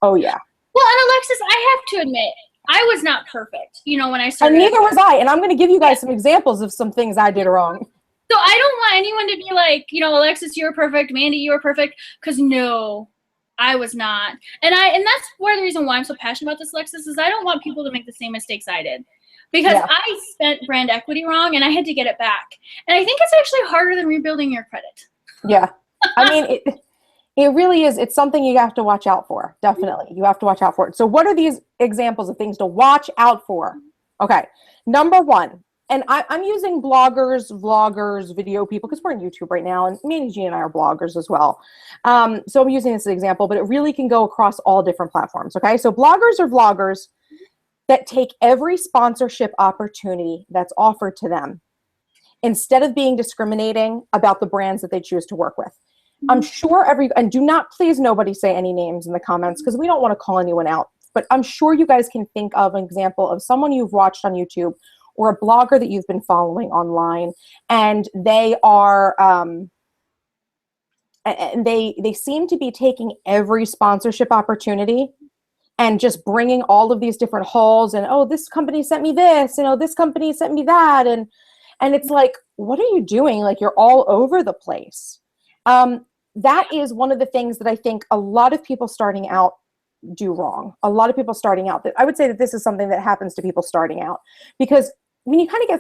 Oh yeah. Well, and Alexis, I have to admit, I was not perfect, when I started. And neither was I. And I'm going to give you guys some examples of some things I did wrong. So I don't want anyone to be like, Alexis, you're perfect. Mandy, you were perfect. Because no, I was not. And that's one of the reasons why I'm so passionate about this, Alexis, is I don't want people to make the same mistakes I did. Because I spent brand equity wrong and I had to get it back. And I think it's actually harder than rebuilding your credit. Yeah. I mean, it really is. It's something you have to watch out for. Definitely. You have to watch out for it. So what are these examples of things to watch out for? Okay. Number one, and I'm using bloggers, vloggers, video people, because we're on YouTube right now, and Mandy Jean and I are bloggers as well. So I'm using this as an example, but it really can go across all different platforms. Okay. So bloggers are vloggers that take every sponsorship opportunity that's offered to them instead of being discriminating about the brands that they choose to work with. I'm sure and do not, please nobody say any names in the comments because we don't want to call anyone out, but I'm sure you guys can think of an example of someone you've watched on YouTube or a blogger that you've been following online, and they are, and they seem to be taking every sponsorship opportunity and just bringing all of these different hauls and, this company sent me this, this company sent me that. And it's like, what are you doing? Like, you're all over the place. That is one of the things that I think a lot of people starting out do wrong. A lot of people starting out, I would say that this is something that happens to people starting out, because when you kind of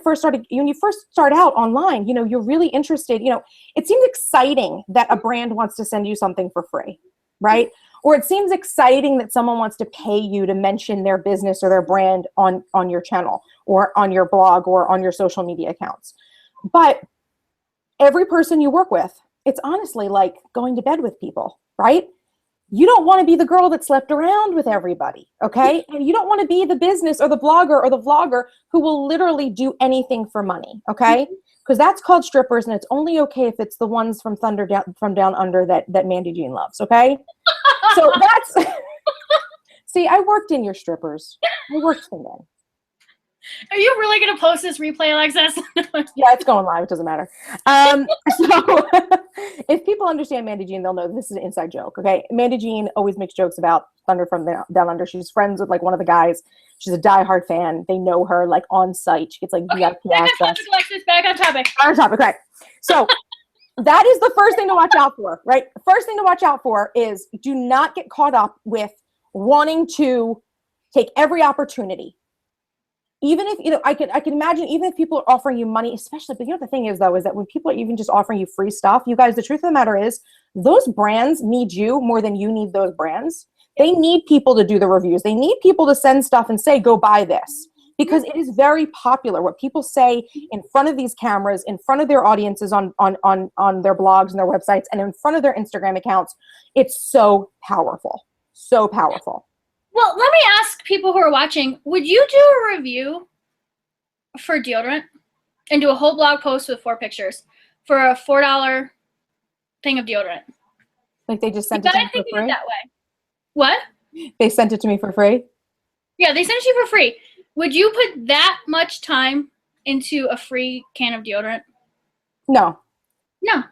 when you first start out online, you're really interested, it seems exciting that a brand wants to send you something for free, right? Or it seems exciting that someone wants to pay you to mention their business or their brand on your channel or on your blog or on your social media accounts. But every person you work with, it's honestly like going to bed with people, right? You don't want to be the girl that slept around with everybody, okay? And you don't want to be the business or the blogger or the vlogger who will literally do anything for money, okay? Because that's called strippers, and it's only okay if it's the ones from Down Under that Mandy Jean loves, okay? So that's, see, I worked in your strippers. I worked for them. Are you really going to post this replay, Alexis? Yeah, it's going live. It doesn't matter. So if people understand Mandy Jean, they'll know this is an inside joke, okay? Mandy Jean always makes jokes about Thunder from Down Under. She's friends with, like, one of the guys. She's a diehard fan. They know her, like, on site. She gets, like, VIP access. Back on topic. Back on topic, right. So that is the first thing to watch out for, right? First thing to watch out for is do not get caught up with wanting to take every opportunity. Even if, I can imagine, even if people are offering you money, especially, but the thing is though, is that when people are even just offering you free stuff, you guys, the truth of the matter is those brands need you more than you need those brands. They need people to do the reviews. They need people to send stuff and say, go buy this, because it is very popular. What people say in front of these cameras, in front of their audiences on their blogs and their websites, and in front of their Instagram accounts, it's so powerful, so powerful. Well, let me ask people who are watching, would you do a review for deodorant and do a whole blog post with 4 pictures for a $4 thing of deodorant? Like they just sent it to me for free? That way. What? They sent it to me for free? Yeah, they sent it to you for free. Would you put that much time into a free can of deodorant? No. No.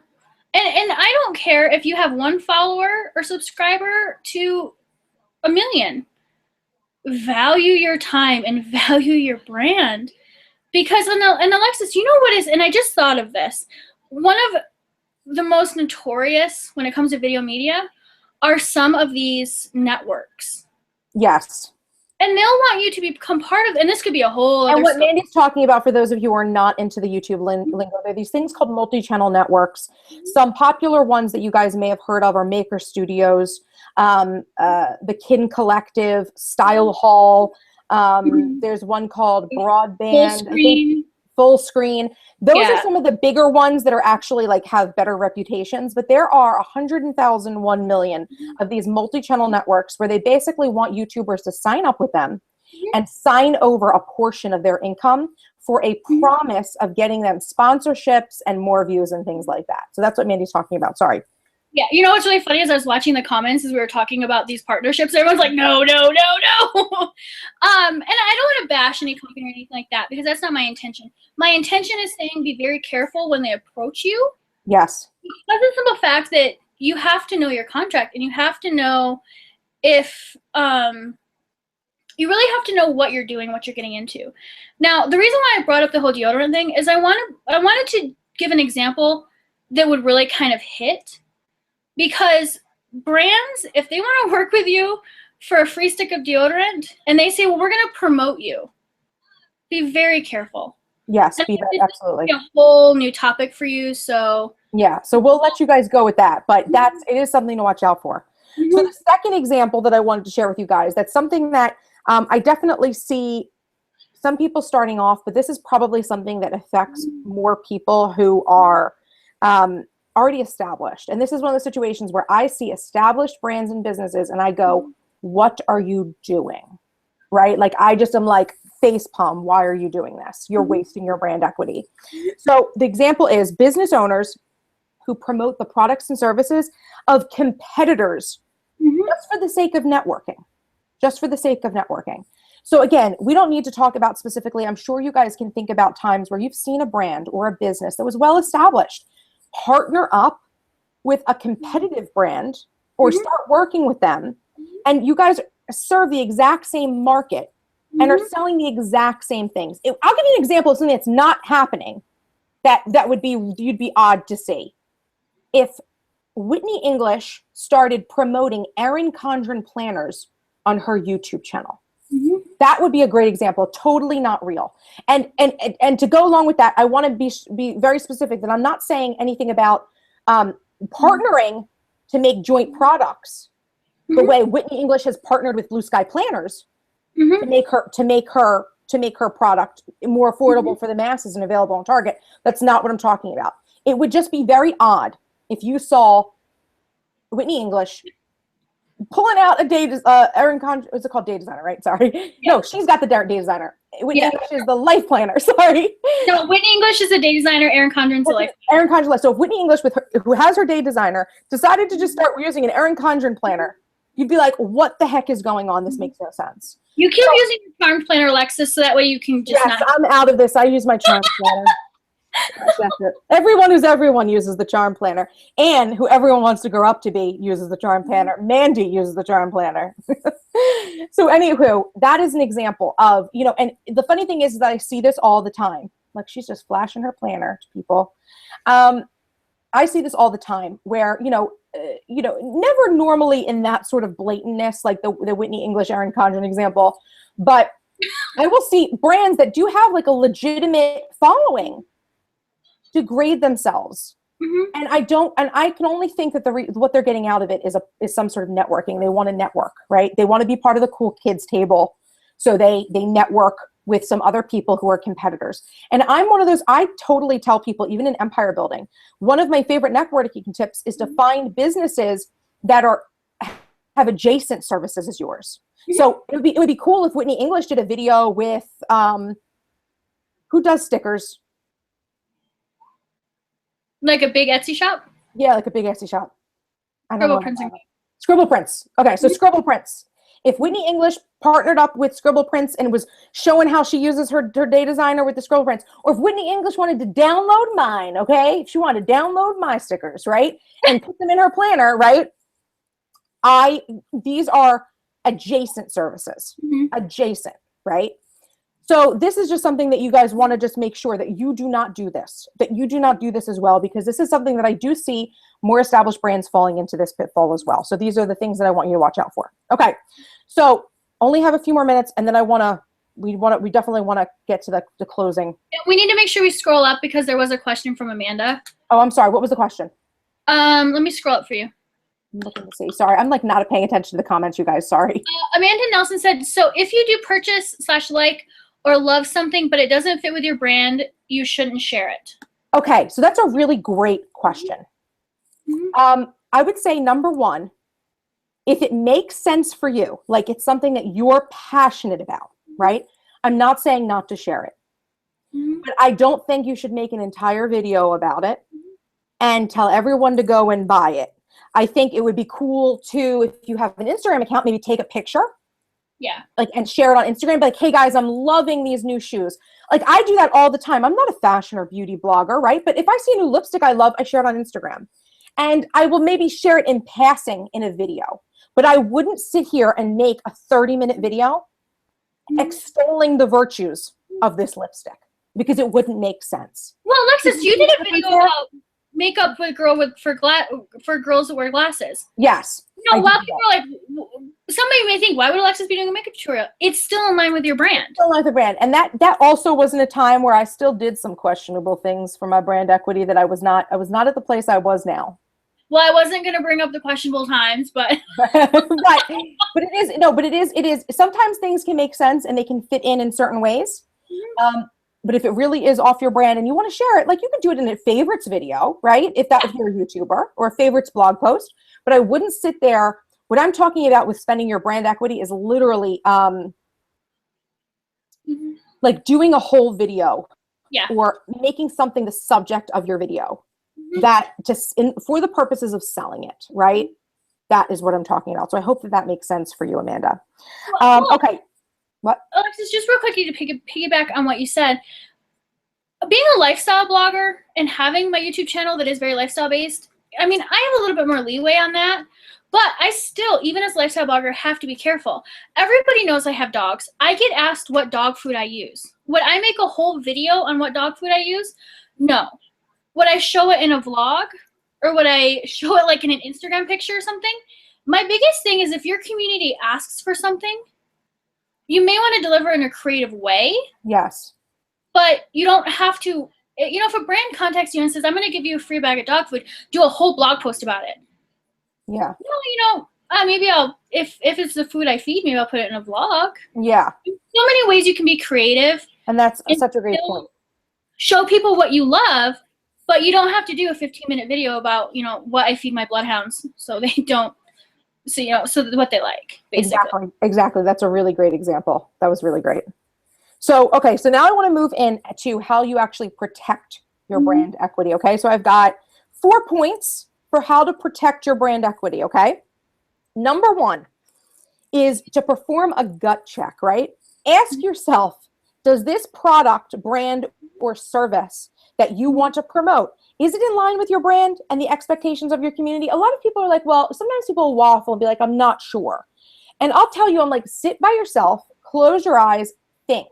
And I don't care if you have 1 follower or subscriber to 1 million. Value your time and value your brand. Because, and Alexis, you know what is, and I just thought of this, one of the most notorious when it comes to video media are some of these networks. Yes. And they'll want you to become part of, and this could be a whole other And what story. Mandy's talking about, for those of you who are not into the YouTube lingo, there are these things called multi-channel networks. Some popular ones that you guys may have heard of are Maker Studios, the Kin Collective, Style Hall. There's one called Broadband. Full Screen. Those are some of the bigger ones that are actually like have better reputations, but there are 100,000, 1 million of these multi-channel networks where they basically want YouTubers to sign up with them and sign over a portion of their income for a promise of getting them sponsorships and more views and things like that. So that's what Mandy's talking about. Sorry. Yeah, you know what's really funny is I was watching the comments as we were talking about these partnerships. Everyone's like, no, no, no, no. And I don't want to bash any company or anything like that because that's not my intention. My intention is saying be very careful when they approach you. Yes. Because the simple fact that you have to know your contract and you have to know if you really have to know what you're doing, what you're getting into. Now, the reason why I brought up the whole deodorant thing is I wanted to give an example that would really kind of hit. Because brands, if they want to work with you for a free stick of deodorant and they say, well, we're going to promote you, be very careful. Yes, absolutely. A whole new topic for you. So yeah, so we'll let you guys go with that, but it is something to watch out for. So the second example that I wanted to share with you guys, that's something that I definitely see some people starting off, but this is probably something that affects more people who are already established. And this is one of the situations where I see established brands and businesses and I go, what are you doing? Right? Like I just am like, face palm, why are you doing this? You're wasting your brand equity. So the example is business owners who promote the products and services of competitors just for the sake of networking. Just for the sake of networking. So again, we don't need to talk about specifically, I'm sure you guys can think about times where you've seen a brand or a business that was well established partner up with a competitive brand or start working with them, and you guys serve the exact same market and are selling the exact same things. I'll give you an example of something that's not happening that would be, you'd be odd to see. If Whitney English started promoting Erin Condren planners on her YouTube channel, that would be a great example. Totally not real. And to go along with that, I want to be very specific that I'm not saying anything about partnering to make joint products the way Whitney English has partnered with Blue Sky Planners to make her product more affordable for the masses and available on Target. That's not what I'm talking about. It would just be very odd if you saw Whitney English pulling out a Erin Condren, what's it called? Day designer, right? Sorry. Yeah. No, she's got the day designer. Whitney English is the life planner. Sorry. No, Whitney English is a day designer. Erin Condren's a life planner. Erin Condren. So if Whitney English, who has her day designer, decided to just start using an Erin Condren planner, you'd be like, what the heck is going on? This makes no sense. You keep using your Charmed planner, Alexis, so that way you can just I'm out of this. I use my Charmed planner. Everyone uses the Charm Planner, and who everyone wants to grow up to be uses the Charm Planner. Mandy uses the Charm Planner. So anywho, that is an example of, and the funny thing is that I see this all the time. Like she's just flashing her planner to people. I see this all the time where, never normally in that sort of blatantness, like the Whitney English, Erin Condren example, but I will see brands that do have like a legitimate following degrade themselves. And I can only think that what they're getting out of it is some sort of networking. They want to network, right? They want to be part of the cool kids table. So they network with some other people who are competitors. And I'm one of those, I totally tell people, even in empire building, one of my favorite networking tips is to find businesses that have adjacent services as yours. So it would be cool if Whitney English did a video with, who does stickers? Like a big Etsy shop? Yeah, like a big Etsy shop. Scribble Prints. Scribble Prints. Okay, so Scribble Prints. If Whitney English partnered up with Scribble Prints and was showing how she uses her day designer with the Scribble Prints, or if Whitney English wanted to download mine, okay? If she wanted to download my stickers, right? And put them in her planner, right? These are adjacent services. Adjacent, right? So this is just something that you guys want to just make sure that you do not do this, as well, because this is something that I do see more established brands falling into this pitfall as well. So these are the things that I want you to watch out for. Okay. So only have a few more minutes, and then we definitely want to get to the closing. Yeah, we need to make sure we scroll up because there was a question from Amanda. Oh, I'm sorry. What was the question? Let me scroll up for you. I'm looking to see. Sorry. I'm like not paying attention to the comments, you guys. Sorry. Amanda Nelson said, so if you do purchase / like or love something, but it doesn't fit with your brand, you shouldn't share it. Okay. So that's a really great question. I would say number one, if it makes sense for you, like it's something that you're passionate about, right? I'm not saying not to share it, but I don't think you should make an entire video about it and tell everyone to go and buy it. I think it would be cool to, if you have an Instagram account, maybe take a picture. Yeah. Like, and share it on Instagram. Be like, hey guys, I'm loving these new shoes. Like I do that all the time. I'm not a fashion or beauty blogger, right? But if I see a new lipstick I love, I share it on Instagram. And I will maybe share it in passing in a video. But I wouldn't sit here and make a 30-minute video extolling the virtues of this lipstick because it wouldn't make sense. Well, Alexis, you did a video about makeup for girls that wear glasses. Yes. You know, while people are like, somebody may think, why would Alexis be doing a makeup tutorial? It's still in line with your brand. Still in line with the brand. And that also wasn't a time where I still did some questionable things for my brand equity that I was not at the place I was now. Well, I wasn't going to bring up the questionable times, but but it is sometimes things can make sense and they can fit in certain ways. But if it really is off your brand and you want to share it, like you can do it in a favorites video, right? If you're a YouTuber, or a favorites blog post. But I wouldn't sit there. What I'm talking about with spending your brand equity is literally like doing a whole video, or making something the subject of your video. That just for the purposes of selling it, right? That is what I'm talking about. So I hope that makes sense for you, Amanda. Okay. What? Alexis, just real quickly to piggyback on what you said. Being a lifestyle blogger and having my YouTube channel that is very lifestyle based, I mean, I have a little bit more leeway on that, but I still, even as a lifestyle blogger, have to be careful. Everybody knows I have dogs. I get asked what dog food I use. Would I make a whole video on what dog food I use? No. Would I show it in a vlog, or would I show it like in an Instagram picture or something? My biggest thing is if your community asks for something, you may want to deliver in a creative way. Yes. But you don't have to, you know, if a brand contacts you and says, I'm going to give you a free bag of dog food, do a whole blog post about it. Yeah. Maybe I'll, if it's the food I feed, maybe I'll put it in a vlog. Yeah. There's so many ways you can be creative. And that's such a great point. Show people what you love, but you don't have to do a 15-minute video about, what I feed my bloodhounds so they don't, so what they like, basically. Exactly. That's a really great example. That was really great. So, okay. So now I want to move in to how you actually protect your brand equity. Okay. So I've got 4 points for how to protect your brand equity. Okay. Number 1 is to perform a gut check, right? Ask yourself, does this product, brand, or service that you want to promote, is it in line with your brand and the expectations of your community? A lot of people are like, well, sometimes people will waffle and be like, I'm not sure. And I'll tell you, I'm like, sit by yourself, close your eyes, think,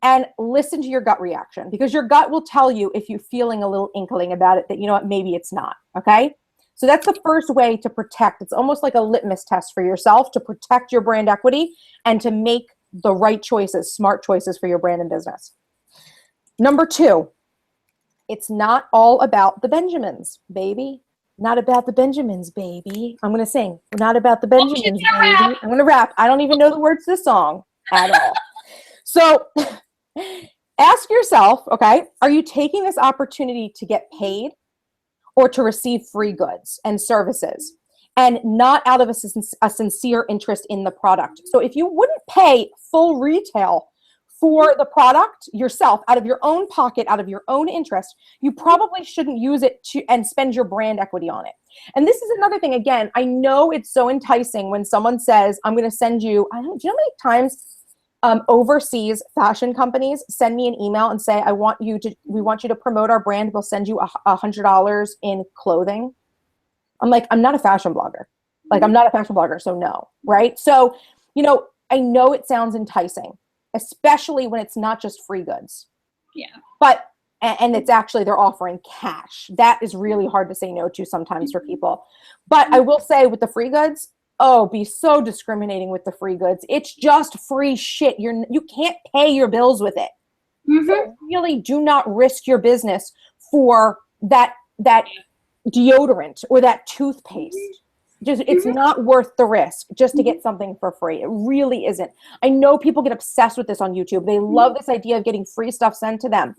and listen to your gut reaction, because your gut will tell you if you're feeling a little inkling about it that, maybe it's not. Okay. So that's the first way to protect. It's almost like a litmus test for yourself to protect your brand equity and to make the right choices, smart choices for your brand and business. Number 2, it's not all about the Benjamins, baby. Not about the Benjamins, baby. I'm going to sing. Not about the Benjamins, baby. I'm going to rap. I don't even know the words to the song at all. So ask yourself, okay, are you taking this opportunity to get paid or to receive free goods and services, and not out of a sincere interest in the product? So if you wouldn't pay full retail for the product yourself, out of your own pocket, out of your own interest, you probably shouldn't use it to and spend your brand equity on it. And this is another thing, again, I know it's so enticing when someone says, I'm going to send you, do you know how many times overseas fashion companies send me an email and say, we want you to promote our brand. We'll send you $100 in clothing. I'm like, I'm not a fashion blogger. So no, right? So, I know it sounds enticing, especially when it's not just free goods. Yeah. But, and it's actually, they're offering cash. That is really hard to say no to sometimes for people. But I will say with the free goods, be so discriminating with the free goods. It's just free shit. You can't pay your bills with it. Mm-hmm. So really do not risk your business for that deodorant or that toothpaste. It's not worth the risk just to get something for free. It really isn't. I know people get obsessed with this on YouTube. They love this idea of getting free stuff sent to them.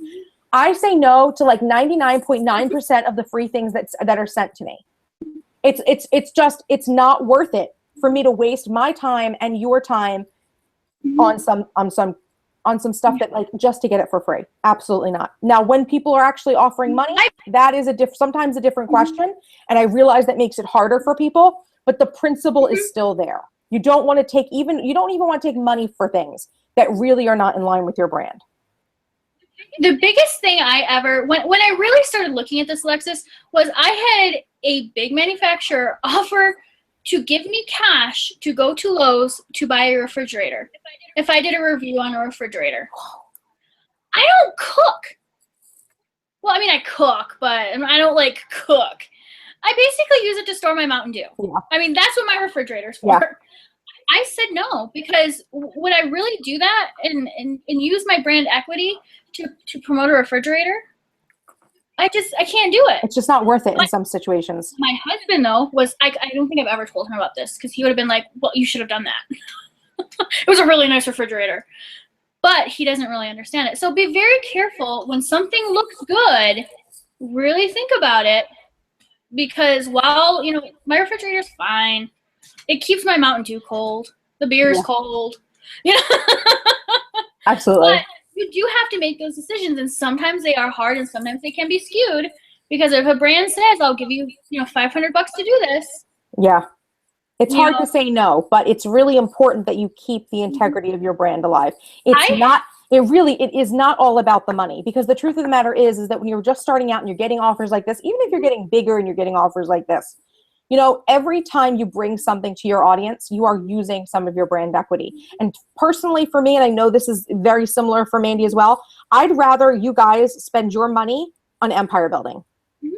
I say no to like 99.9% of the free things that are sent to me. It's not worth it for me to waste my time and your time on some stuff that, like, just to get it for free. Absolutely not. Now, when people are actually offering money, that is sometimes a different question. And I realize that makes it harder for people, but the principle is still there. You don't even want to take money for things that really are not in line with your brand. The biggest thing when I really started looking at this, Alexis, was I had a big manufacturer offer to give me cash to go to Lowe's to buy a refrigerator if I did a review on a refrigerator. I don't cook. Well, I mean, I cook, but I don't cook. I basically use it to store my Mountain Dew. Yeah. I mean, that's what my refrigerator's for. Yeah. I said no, because would I really do that and use my brand equity to promote a refrigerator? I can't do it. It's just not worth it in some situations. My husband, though, I don't think I've ever told him about this, because he would have been like, well, you should have done that. It was a really nice refrigerator. But he doesn't really understand it. So be very careful when something looks good. Really think about it, because while, my refrigerator's fine, it keeps my Mountain Dew cold. The beer's cold. Absolutely. But you do have to make those decisions, and sometimes they are hard, and sometimes they can be skewed, because if a brand says, I'll give you, $500 to do this. Yeah. It's hard to say no, but it's really important that you keep the integrity of your brand alive. It is not all about the money, because the truth of the matter is that when you're just starting out and you're getting offers like this, even if you're getting bigger and you're getting offers like this, every time you bring something to your audience, you are using some of your brand equity. And personally for me, and I know this is very similar for Mandy as well, I'd rather you guys spend your money on empire building.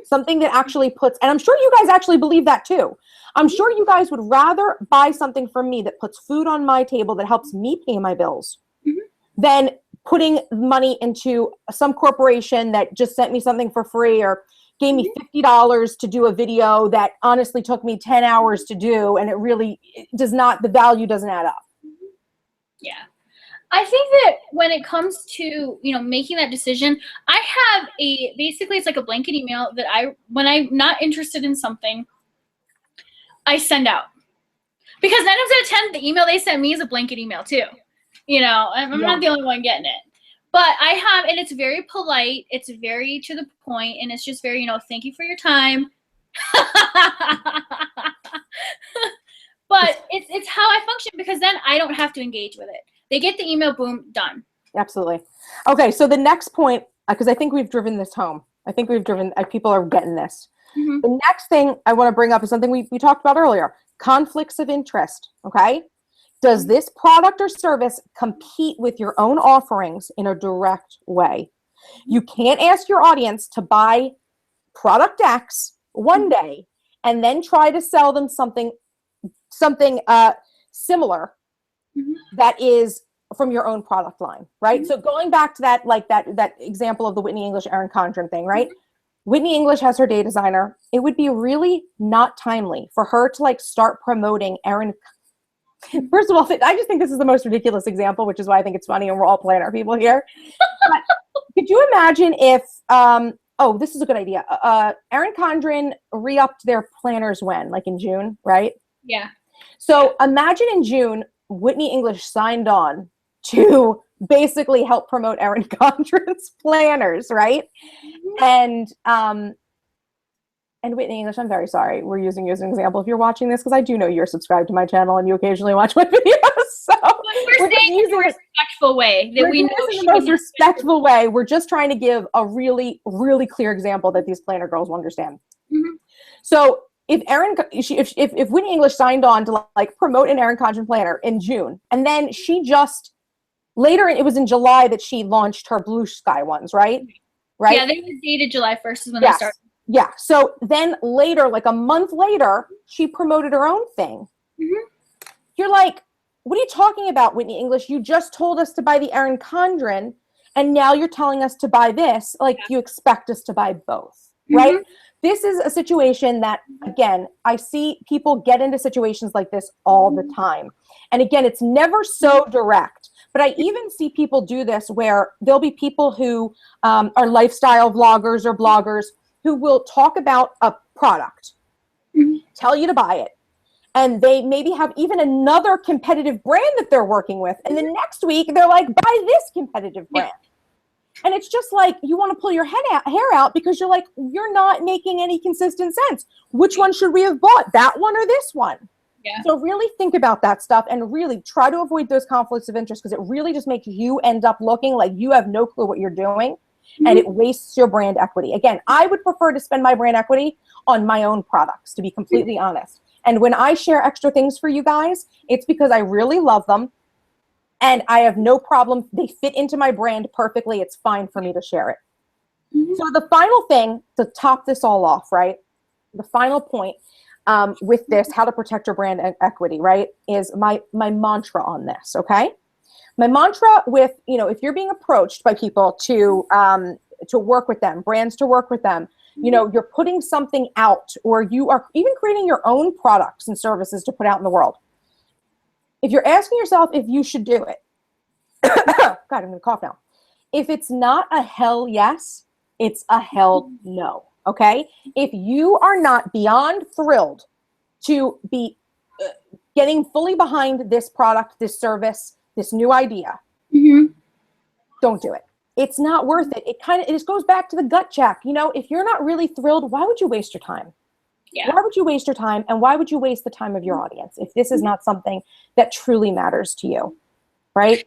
Something that actually puts, and I'm sure you guys actually believe that too. I'm sure you guys would rather buy something from me that puts food on my table, that helps me pay my bills, than putting money into some corporation that just sent me something for free or gave me $50 to do a video that honestly took me 10 hours to do, and the value doesn't add up. Yeah. I think that when it comes to, making that decision, I have basically it's like a blanket email that when I'm not interested in something, I send out. Because 9 times out of 10, the email they send me is a blanket email too. I'm not the only one getting it. But I have, and it's very polite, it's very to the point, and it's just very, thank you for your time. But it's how I function, because then I don't have to engage with it. They get the email, boom, done. Absolutely. Okay, so the next point, because I think we've driven this home. People are getting this. The next thing I want to bring up is something we talked about earlier, conflicts of interest, okay? Does this product or service compete with your own offerings in a direct way? You can't ask your audience to buy product X one day and then try to sell them something similar that is from your own product line, right? So going back to that, like that example of the Whitney English Erin Condren thing, right? Whitney English has her day designer. It would be really not timely for her to like start promoting Erin. First of all, I just think this is the most ridiculous example, which is why I think it's funny, and we're all planner people here. But could you imagine if, oh, this is a good idea. Erin Condren re-upped their planners when? Like in June, right? Yeah. So imagine in June, Whitney English signed on to basically help promote Erin Condren's planners, right? And Whitney English, I'm very sorry. We're using you as an example. If you're watching this, because I do know you're subscribed to my channel and you occasionally watch my videos. So we're saying it in a respectful way that we know in the most respectful way. We're just trying to give a really, really clear example that these planner girls will understand. So if Whitney English signed on to like promote an Erin Condren planner in June, and then she just later, it was in July that she launched her Blue Sky ones, right? Right? Yeah, they were dated July 1st is when they started. Yeah. So then later, like a month later, she promoted her own thing. You're like, what are you talking about, Whitney English? You just told us to buy the Erin Condren, and now you're telling us to buy this. Like, you expect us to buy both, right? This is a situation that, again, I see people get into situations like this all the time. And again, it's never so direct. But I even see people do this where there'll be people who are lifestyle vloggers or bloggers who will talk about a product, tell you to buy it. And they maybe have even another competitive brand that they're working with. And the next week, they're like, buy this competitive brand. And it's just like, you want to pull your hair out because you're like, you're not making any consistent sense. Which one should we have bought, that one or this one? Yeah. So really think about that stuff and really try to avoid those conflicts of interest, because it really just makes you end up looking like you have no clue what you're doing, and it wastes your brand equity. Again, I would prefer to spend my brand equity on my own products, to be completely honest. And when I share extra things for you guys, it's because I really love them and I have no problem. They fit into my brand perfectly. It's fine for me to share it. So the final thing to top this all off, right? The final point with this, how to protect your brand equity, right, is my mantra on this, okay? My mantra with, if you're being approached by people to work with them, brands to work with them, you're putting something out, or you are even creating your own products and services to put out in the world. If you're asking yourself if you should do it, God, I'm going to cough now. If it's not a hell yes, it's a hell no, okay? If you are not beyond thrilled to be getting fully behind this product, this service, this new idea, don't do it. It's not worth it. It just goes back to the gut check. If you're not really thrilled, why would you waste your time? Yeah. Why would you waste your time, and why would you waste the time of your audience if this is not something that truly matters to you, right?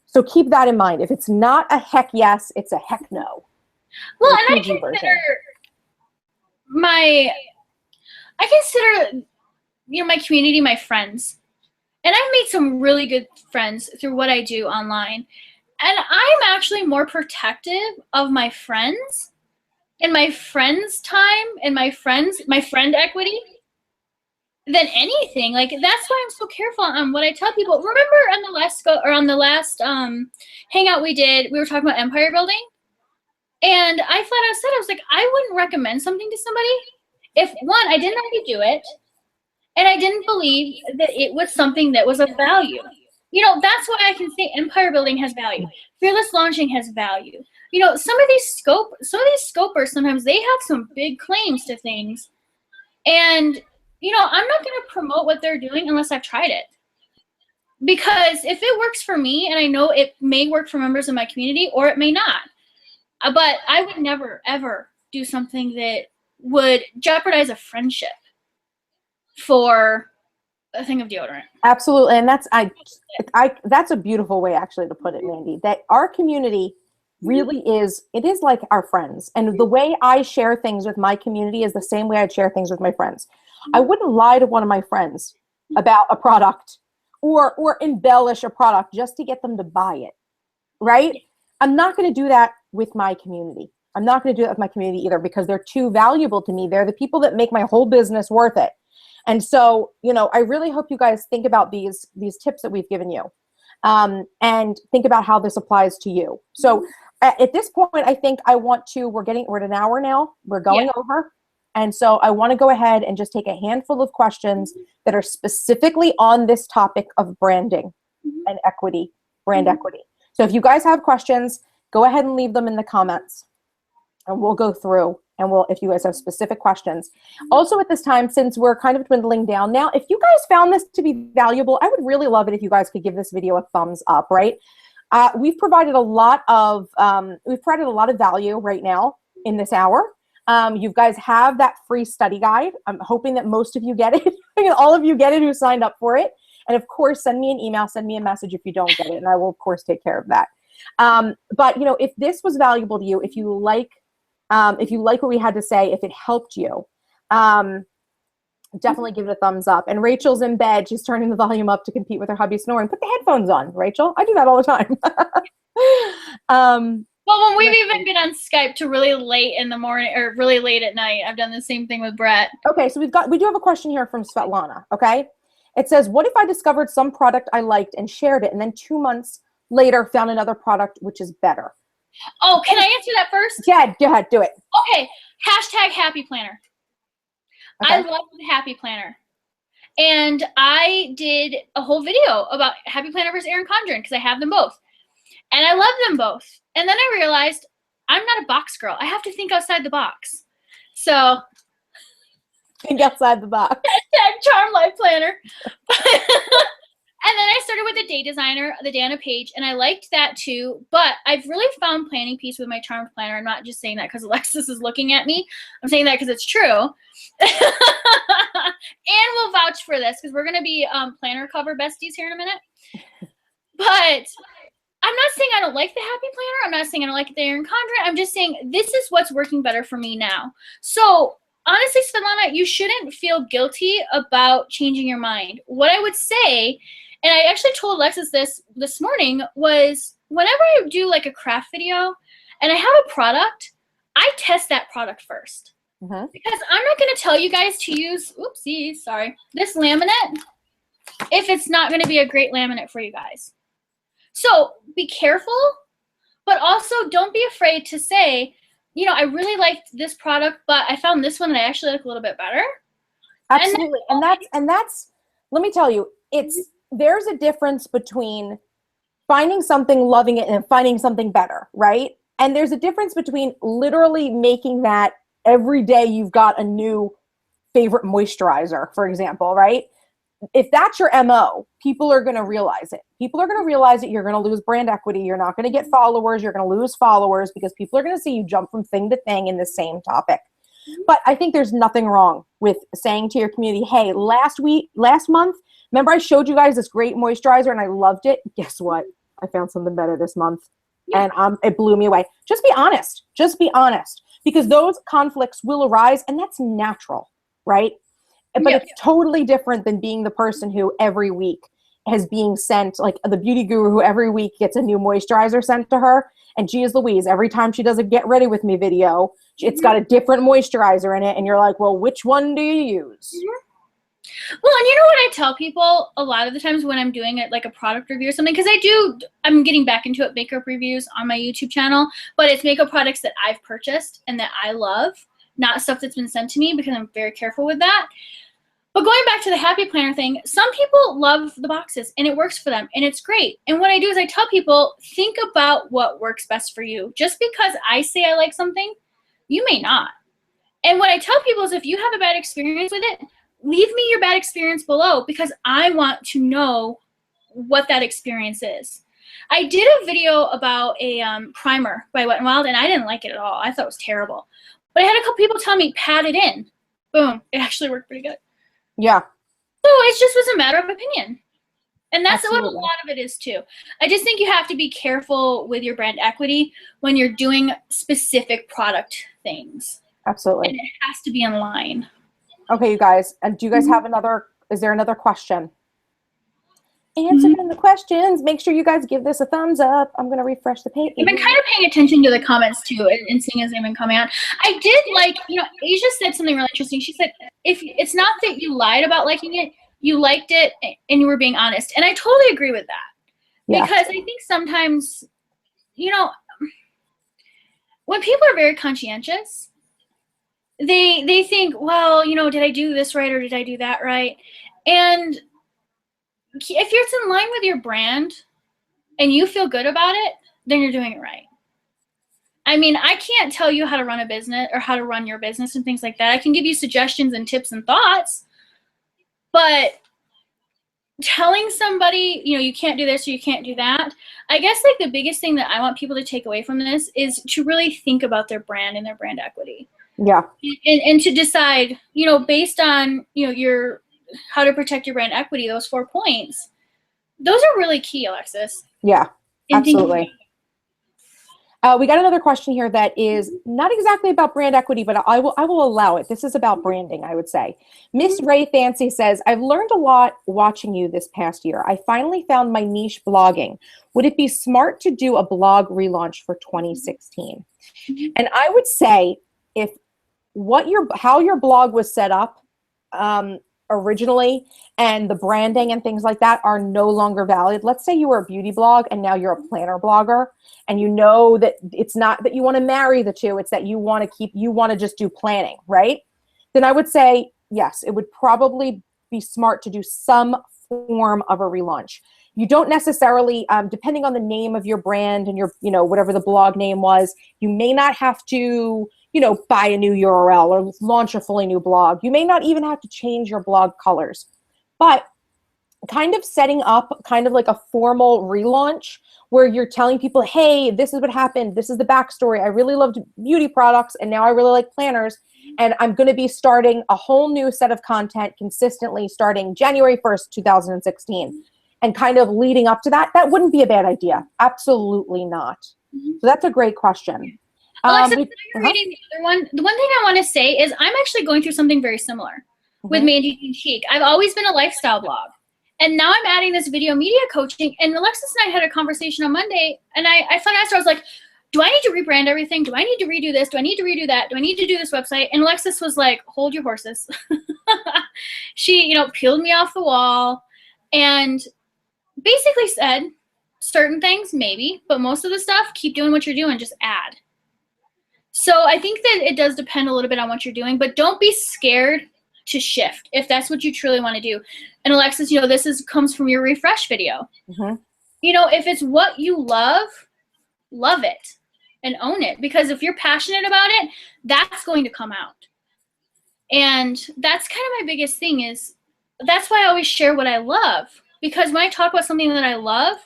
So keep that in mind. If it's not a heck yes, it's a heck no. Well, and I consider my community, my friends. And I've made some really good friends through what I do online. And I'm actually more protective of my friends and my friends' time and my friend equity than anything. Like, that's why I'm so careful on what I tell people. Remember on the last hangout we did, we were talking about empire building? And I flat out said, I was like, I wouldn't recommend something to somebody if, one, I didn't already do it, and I didn't believe that it was something that was of value. That's why I can say empire building has value. Fearless launching has value. Some of these scopers, sometimes they have some big claims to things. And, I'm not going to promote what they're doing unless I've tried it. Because if it works for me, and I know it may work for members of my community, or it may not. But I would never, ever do something that would jeopardize a friendship for a thing of deodorant. Absolutely. And that's a beautiful way actually to put it, Mandy, that our community really is like our friends. And the way I share things with my community is the same way I'd share things with my friends. I wouldn't lie to one of my friends about a product or embellish a product just to get them to buy it, right? I'm not going to do that with my community. I'm not going to do that with my community either because they're too valuable to me. They're the people that make my whole business worth it. And so, you know, I really hope you guys think about these tips that we've given you, and think about how this applies to you. So at this point, I think we're at an hour now. We're going over. And so I want to go ahead and just take a handful of questions that are specifically on this topic of branding and equity, brand equity. So if you guys have questions, go ahead and leave them in the comments and we'll go through and if you guys have specific questions. Also at this time, since we're kind of dwindling down now, if you guys found this to be valuable, I would really love it if you guys could give this video a thumbs up, right? We've provided a lot of value right now in this hour. You guys have that free study guide. I'm hoping that most of you get it. All of you get it who signed up for it. And of course, send me an email, send me a message if you don't get it, and I will of course take care of that. But you know, if this was valuable to you, if you like what we had to say, if it helped you, definitely give it a thumbs up. And Rachel's in bed. She's turning the volume up to compete with her hubby snoring. Put the headphones on, Rachel. I do that all the time. Well, when we've even been on Skype to really late in the morning or really late at night, I've done the same thing with Brett. Okay, so we do have a question here from Svetlana, okay? It says, what if I discovered some product I liked and shared it, and then 2 months later found another product which is better? Oh, can I answer that first? Yeah, go ahead, do it. Okay, hashtag Happy Planner. Okay. I love the Happy Planner. And I did a whole video about Happy Planner versus Erin Condren because I have them both. And I love them both. And then I realized I'm not a box girl. I have to think outside the box. So think outside the box. Hashtag Charm Life Planner. And then I started with a day designer, the Dana Page, and I liked that too. But I've really found planning peace with my Charmed Planner. I'm not just saying that because Alexis is looking at me. I'm saying that because it's true. And we'll vouch for this because we're going to be planner cover besties here in a minute. But I'm not saying I don't like the Happy Planner. I'm not saying I don't like the Erin Condren. I'm just saying this is what's working better for me now. So honestly, Svetlana, you shouldn't feel guilty about changing your mind. What I would say, and I actually told Alexis this morning, was whenever I do like a craft video and I have a product, I test that product first. Because I'm not going to tell you guys to use, this laminate if it's not going to be a great laminate for you guys. So be careful, but also don't be afraid to say, you know, I really liked this product, but I found this one that I actually like a little bit better. Absolutely. And that's, let me tell you, there's a difference between finding something, loving it, and finding something better, right? And there's a difference between literally making that every day you've got a new favorite moisturizer, for example, right? If that's your MO, people are going to realize it. People are going to realize that you're going to lose brand equity. You're not going to get followers. You're going to lose followers because people are going to see you jump from thing to thing in the same topic. But I think there's nothing wrong with saying to your community, hey, last month, remember I showed you guys this great moisturizer and I loved it? Guess what? I found something better this month. And it blew me away. Just be honest. Just be honest. Because those conflicts will arise and that's natural, right? But it's totally different than being the person who every week is being sent, like the beauty guru who every week gets a new moisturizer sent to her. And geez Louise, every time she does a get ready with me video, it's got a different moisturizer in it. And you're like, well, which one do you use? Well, and you know what I tell people a lot of the times when I'm doing it, like a product review or something, because I'm getting back into it, makeup reviews on my YouTube channel, but it's makeup products that I've purchased and that I love, not stuff that's been sent to me because I'm very careful with that. But going back to the Happy Planner thing, some people love the boxes and it works for them and it's great. And what I do is I tell people, think about what works best for you. Just because I say I like something, you may not. And what I tell people is if you have a bad experience with it, leave me your bad experience below because I want to know what that experience is. I did a video about a primer by Wet n Wild and I didn't like it at all. I thought it was terrible. But I had a couple people tell me, pat it in. Boom. It actually worked pretty good. Yeah. So it just was a matter of opinion. And that's Absolutely. what a lot of it is too. I just think you have to be careful with your brand equity when you're doing specific product things. Absolutely. And it has to be in line. Okay, you guys. And do you guys have is there another question? answering the questions. Make sure you guys give this a thumbs up. I'm going to refresh the page. I've been kind of paying attention to the comments too, and seeing as they've been coming on. I did like, Asia said something really interesting. She said, if it's not that you lied about liking it, you liked it and you were being honest. And I totally agree with that. Yeah. Because I think sometimes, when people are very conscientious, they think, well, did I do this right or did I do that right? And if it's in line with your brand and you feel good about it, then you're doing it right. I mean, I can't tell you how to run a business or how to run your business and things like that. I can give you suggestions and tips and thoughts, but telling somebody, you can't do this or you can't do that, I guess like the biggest thing that I want people to take away from this is to really think about their brand and their brand equity. Yeah. And to decide, based on, your how to protect your brand equity, those 4 points, those are really key, Alexis. Yeah, absolutely. We got another question here that is not exactly about brand equity, but I will allow it. This is about branding, I would say. Miss Ray Fancy says, I've learned a lot watching you this past year. I finally found my niche blogging. Would it be smart to do a blog relaunch for 2016? And I would say if how your blog was set up originally and the branding and things like that are no longer valid. Let's say you were a beauty blog and now you're a planner blogger, and you know that it's not that you want to marry the two, it's that you want to just do planning, right? Then I would say, yes, it would probably be smart to do some form of a relaunch. You don't necessarily, depending on the name of your brand and your, whatever the blog name was, you may not have to, buy a new URL or launch a fully new blog. You may not even have to change your blog colors, but kind of setting up kind of like a formal relaunch where you're telling people, hey, this is what happened. This is the backstory. I really loved beauty products and now I really like planners. And I'm going to be starting a whole new set of content consistently starting January 1st, 2016. And kind of leading up to that, that wouldn't be a bad idea. Absolutely not. So that's a great question. Alexa, you're reading the other one. The one thing I want to say is I'm actually going through something very similar with Mandy and Chic. I've always been a lifestyle blog. And now I'm adding this video media coaching. And Alexis and I had a conversation on Monday. And I asked her, I was like, do I need to rebrand everything? Do I need to redo this? Do I need to redo that? Do I need to do this website? And Alexis was like, hold your horses. She, peeled me off the wall and basically said certain things, maybe, but most of the stuff, keep doing what you're doing, just add. So I think that it does depend a little bit on what you're doing, but don't be scared to shift if that's what you truly want to do. And Alexis, this comes from your refresh video. If it's what you love it and own it, because if you're passionate about it, that's going to come out. And that's kind of my biggest thing is that's why I always share what I love, because when I talk about something that I love,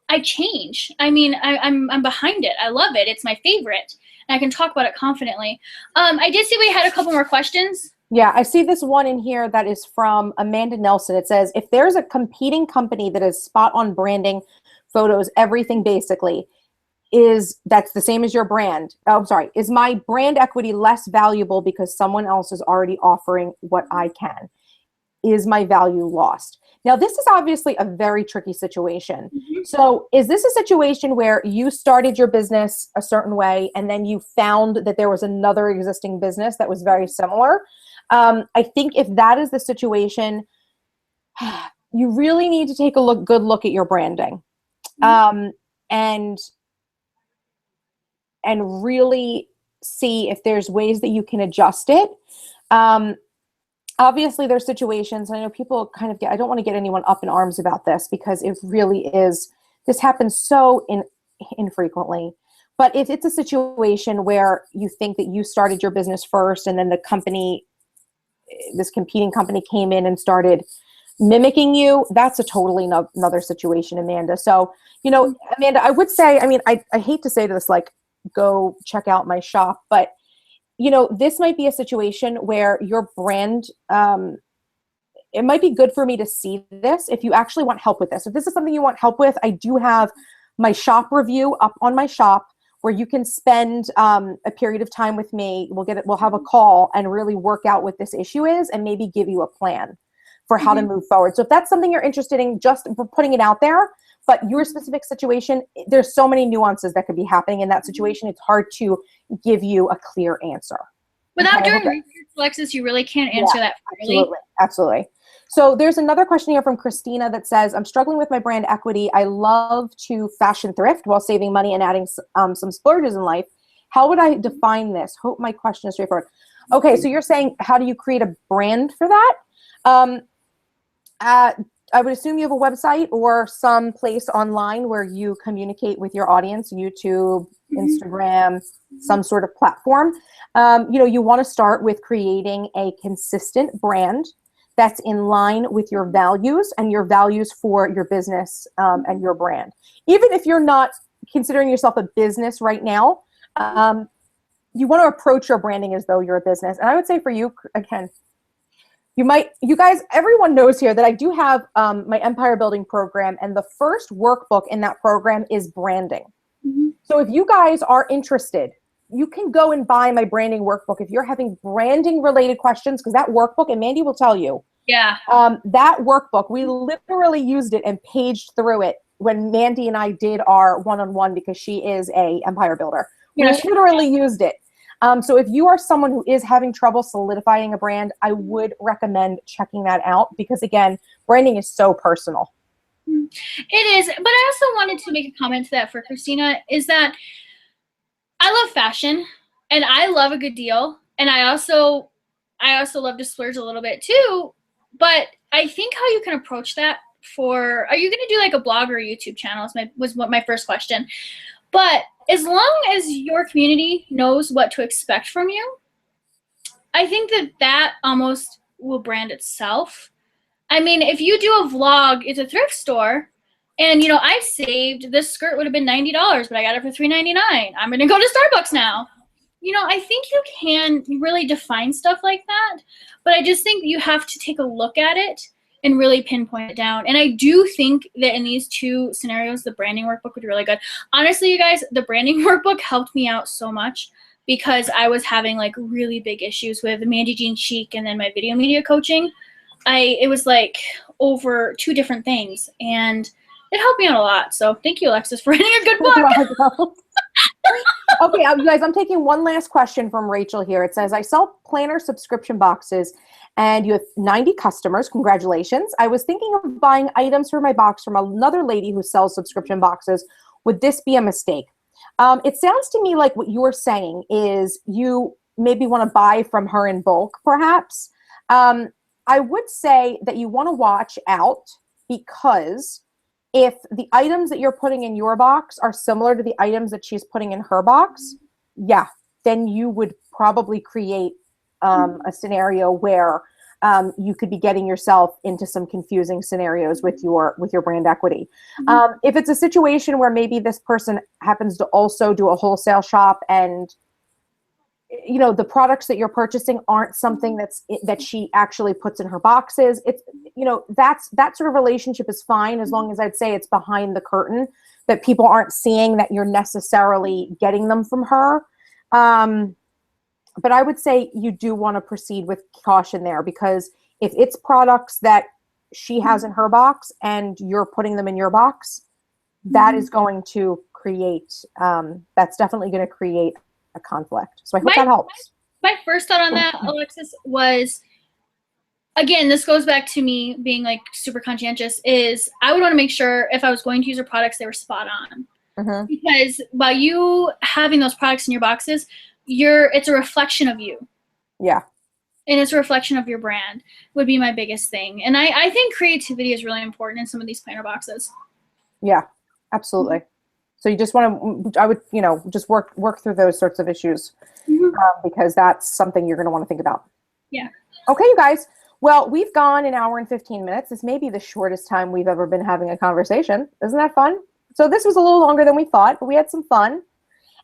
I change. I mean, I'm behind it. I love it. It's my favorite. And I can talk about it confidently. I did see we had a couple more questions. Yeah, I see this one in here that is from Amanda Nelson. It says, if there's a competing company that is spot on branding, photos, everything basically, that's the same as your brand. Oh, I'm sorry. Is my brand equity less valuable because someone else is already offering what I can? Is my value lost? Now, this is obviously a very tricky situation. So is this a situation where you started your business a certain way and then you found that there was another existing business that was very similar? I think if that is the situation, you really need to take a good look at your branding and really see if there's ways that you can adjust it. Obviously, there's situations, I know people kind of I don't want to get anyone up in arms about this because it really is, this happens so infrequently. But if it's a situation where you think that you started your business first and then the company, this competing company came in and started mimicking you, that's a totally another situation, Amanda. So, Amanda, I would say, I hate to say this, like, go check out my shop, but this might be a situation where your brand, it might be good for me to see this if you actually want help with this. If this is something you want help with, I do have my shop review up on my shop where you can spend a period of time with me. We'll have a call and really work out what this issue is and maybe give you a plan. for how to move forward. So if that's something you're interested in, just putting it out there, but your specific situation, there's so many nuances that could be happening in that situation. It's hard to give you a clear answer. Without doing research, Alexis, you really can't answer that clearly. Absolutely. Absolutely. So there's another question here from Christina that says, I'm struggling with my brand equity. I love to fashion thrift while saving money and adding some splurges in life. How would I define this? Hope my question is straightforward. Okay, so you're saying, how do you create a brand for that? I would assume you have a website or some place online where you communicate with your audience, YouTube, Instagram, some sort of platform. You want to start with creating a consistent brand that's in line with your values and your values for your business and your brand. Even if you're not considering yourself a business right now, you want to approach your branding as though you're a business. And I would say for you, again, you guys, everyone knows here that I do have my empire building program, and the first workbook in that program is branding. So if you guys are interested, you can go and buy my branding workbook if you're having branding related questions, because that workbook, and Mandy will tell you, that workbook, we literally used it and paged through it when Mandy and I did our one-on-one, because she is a empire builder. We literally used it. So if you are someone who is having trouble solidifying a brand, I would recommend checking that out, because again, branding is so personal. It is, but I also wanted to make a comment to that for Christina, is that I love fashion and I love a good deal. And I also love to splurge a little bit too, but I think how you can approach that are you going to do like a blog or a YouTube channel was what my first question. But as long as your community knows what to expect from you, I think that almost will brand itself. I mean, if you do a vlog, it's a thrift store, and I saved this skirt, would have been $90, but I got it for $3.99. I'm gonna go to Starbucks now. I think you can really define stuff like that, but I just think you have to take a look at it and really pinpoint it down. And I do think that in these two scenarios, the branding workbook would be really good. Honestly, you guys, the branding workbook helped me out so much, because I was having like really big issues with Mandy Jean Chic and then my video media coaching. It was like over 2 different things, and it helped me out a lot. So thank you, Alexis, for writing a good book. Okay, you guys, I'm taking one last question from Rachel here. It says, I sell planner subscription boxes and you have 90 customers. Congratulations. I was thinking of buying items for my box from another lady who sells subscription boxes. Would this be a mistake? It sounds to me like what you're saying is you maybe want to buy from her in bulk, perhaps. I would say that you want to watch out, because if the items that you're putting in your box are similar to the items that she's putting in her box, then you would probably create a scenario where you could be getting yourself into some confusing scenarios with your brand equity. If it's a situation where maybe this person happens to also do a wholesale shop, and the products that you're purchasing aren't something that she actually puts in her boxes, it's that sort of relationship is fine, as long as I'd say it's behind the curtain, that people aren't seeing that you're necessarily getting them from her. But I would say you do want to proceed with caution there, because if it's products that she has in her box and you're putting them in your box, that is going to create, that's definitely going to create a conflict. So I hope that helps. My first thought on that, Alexis, was, again, this goes back to me being like super conscientious, is I would want to make sure if I was going to use her products, they were spot on. Because by you having those products in your boxes, it's a reflection of you. Yeah. And it's a reflection of your brand, would be my biggest thing. And I think creativity is really important in some of these planner boxes. Yeah, absolutely. So you just want to, I would, just work through those sorts of issues, because that's something you're going to want to think about. Yeah. Okay, you guys. Well, we've gone 1 hour and 15 minutes. This may be the shortest time we've ever been having a conversation. Isn't that fun? So this was a little longer than we thought, but we had some fun.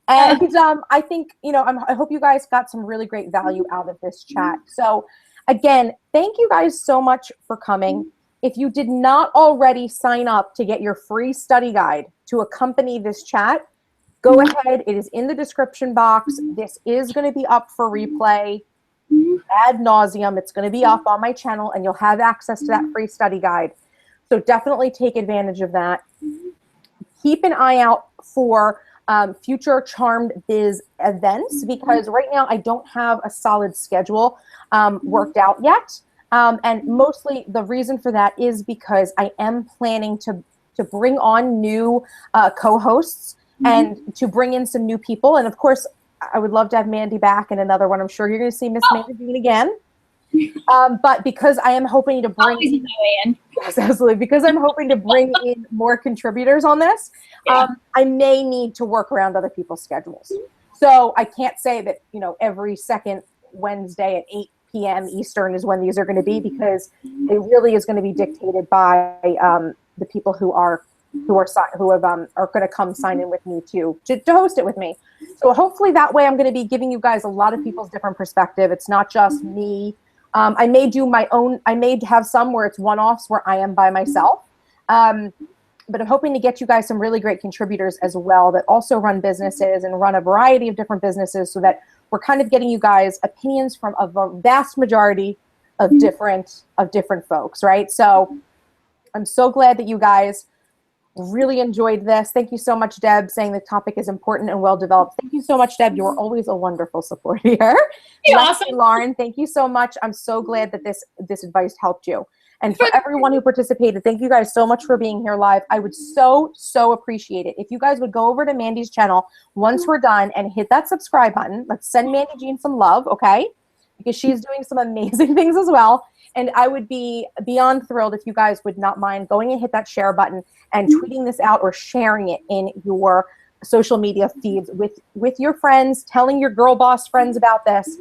And I think, I hope you guys got some really great value out of this chat. So again, thank you guys so much for coming. If you did not already sign up to get your free study guide to accompany this chat, go ahead. It is in the description box. This is going to be up for replay. ad nauseum. It's going to be up on my channel, and you'll have access to that free study guide. So definitely take advantage of that. Keep an eye out for future CharmedBiz events, because right now I don't have a solid schedule worked out yet. And mostly the reason for that is because I am planning to bring on new co-hosts and to bring in some new people. And of course, I would love to have Mandy back in another one. I'm sure you're going to see Miss Mandy again. But because I am hoping to bring in, yes, absolutely, because I'm hoping to bring in more contributors on this, I may need to work around other people's schedules. So I can't say that, you know, every second Wednesday at 8 p.m. Eastern is when these are going to be, because it really is going to be dictated by the people who are going to come sign in with me to host it with me. So hopefully that way I'm going to be giving you guys a lot of people's different perspective. It's not just me. I may do my own. I may have some where it's one-offs where I am by myself. But I'm hoping to get you guys some really great contributors as well that also run businesses and run a variety of different businesses, so that we're kind of getting you guys opinions from a vast majority of different folks, right? So I'm so glad that you guys really enjoyed this. Thank you so much, Deb, saying the topic is important and well developed. Thank you so much, Deb. You are always a wonderful support here. Awesome. Lauren, thank you so much. I'm so glad that this advice helped you. And for everyone who participated, thank you guys so much for being here live. I would so appreciate it if you guys would go over to Mandy's channel once we're done and hit that subscribe button. Let's send Mandy Jean some love, okay? Because she's doing some amazing things as well. And I would be beyond thrilled if you guys would not mind going and hit that share button and tweeting this out or sharing it in your social media feeds with your friends, telling your girl boss friends about this.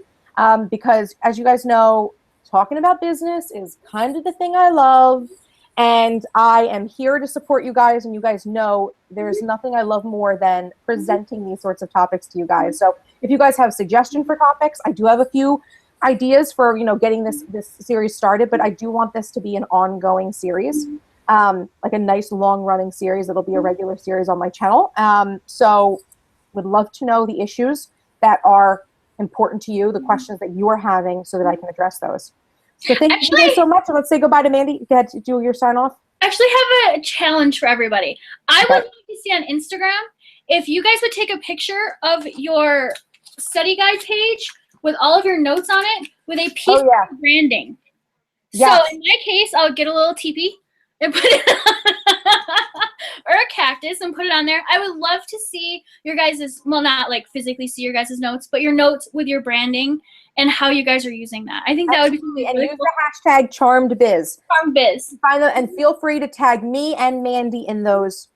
Because as you guys know, talking about business is kind of the thing I love. And I am here to support you guys. And you guys know there's nothing I love more than presenting these sorts of topics to you guys. So if you guys have suggestions for topics, I do have a few ideas for, you know, getting this series started, but I do want this to be an ongoing series, like a nice long running series. It'll be a regular series on my channel. So would love to know the issues that are important to you, the questions that you are having, so that I can address those. So thank you guys so much. And let's say goodbye to Mandy. Go ahead to do your sign off. I actually have a challenge for everybody. I would like to see on Instagram if you guys would take a picture of your study guide page with all of your notes on it with a piece of branding. Yes. So in my case, I'll get a little teepee and put it or a cactus and put it on there. I would love to see your guys's, well, not like physically see your guys's notes, but your notes with your branding and how you guys are using that. I think that would be really and cool. use the hashtag CharmedBiz. CharmedBiz. Find them, and feel free to tag me and Mandy in those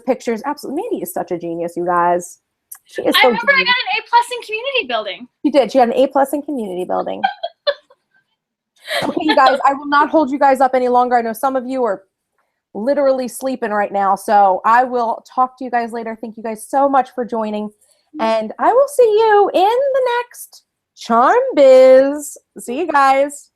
pictures. Absolutely, Mandy is such a genius, you guys. She is so I remember genius. I got an A+ in community building. She did. She had an A+ in community building. Okay, you guys, I will not hold you guys up any longer. I know some of you are literally sleeping right now, so I will talk to you guys later. Thank you guys so much for joining, and I will see you in the next CharmedBiz. See you guys.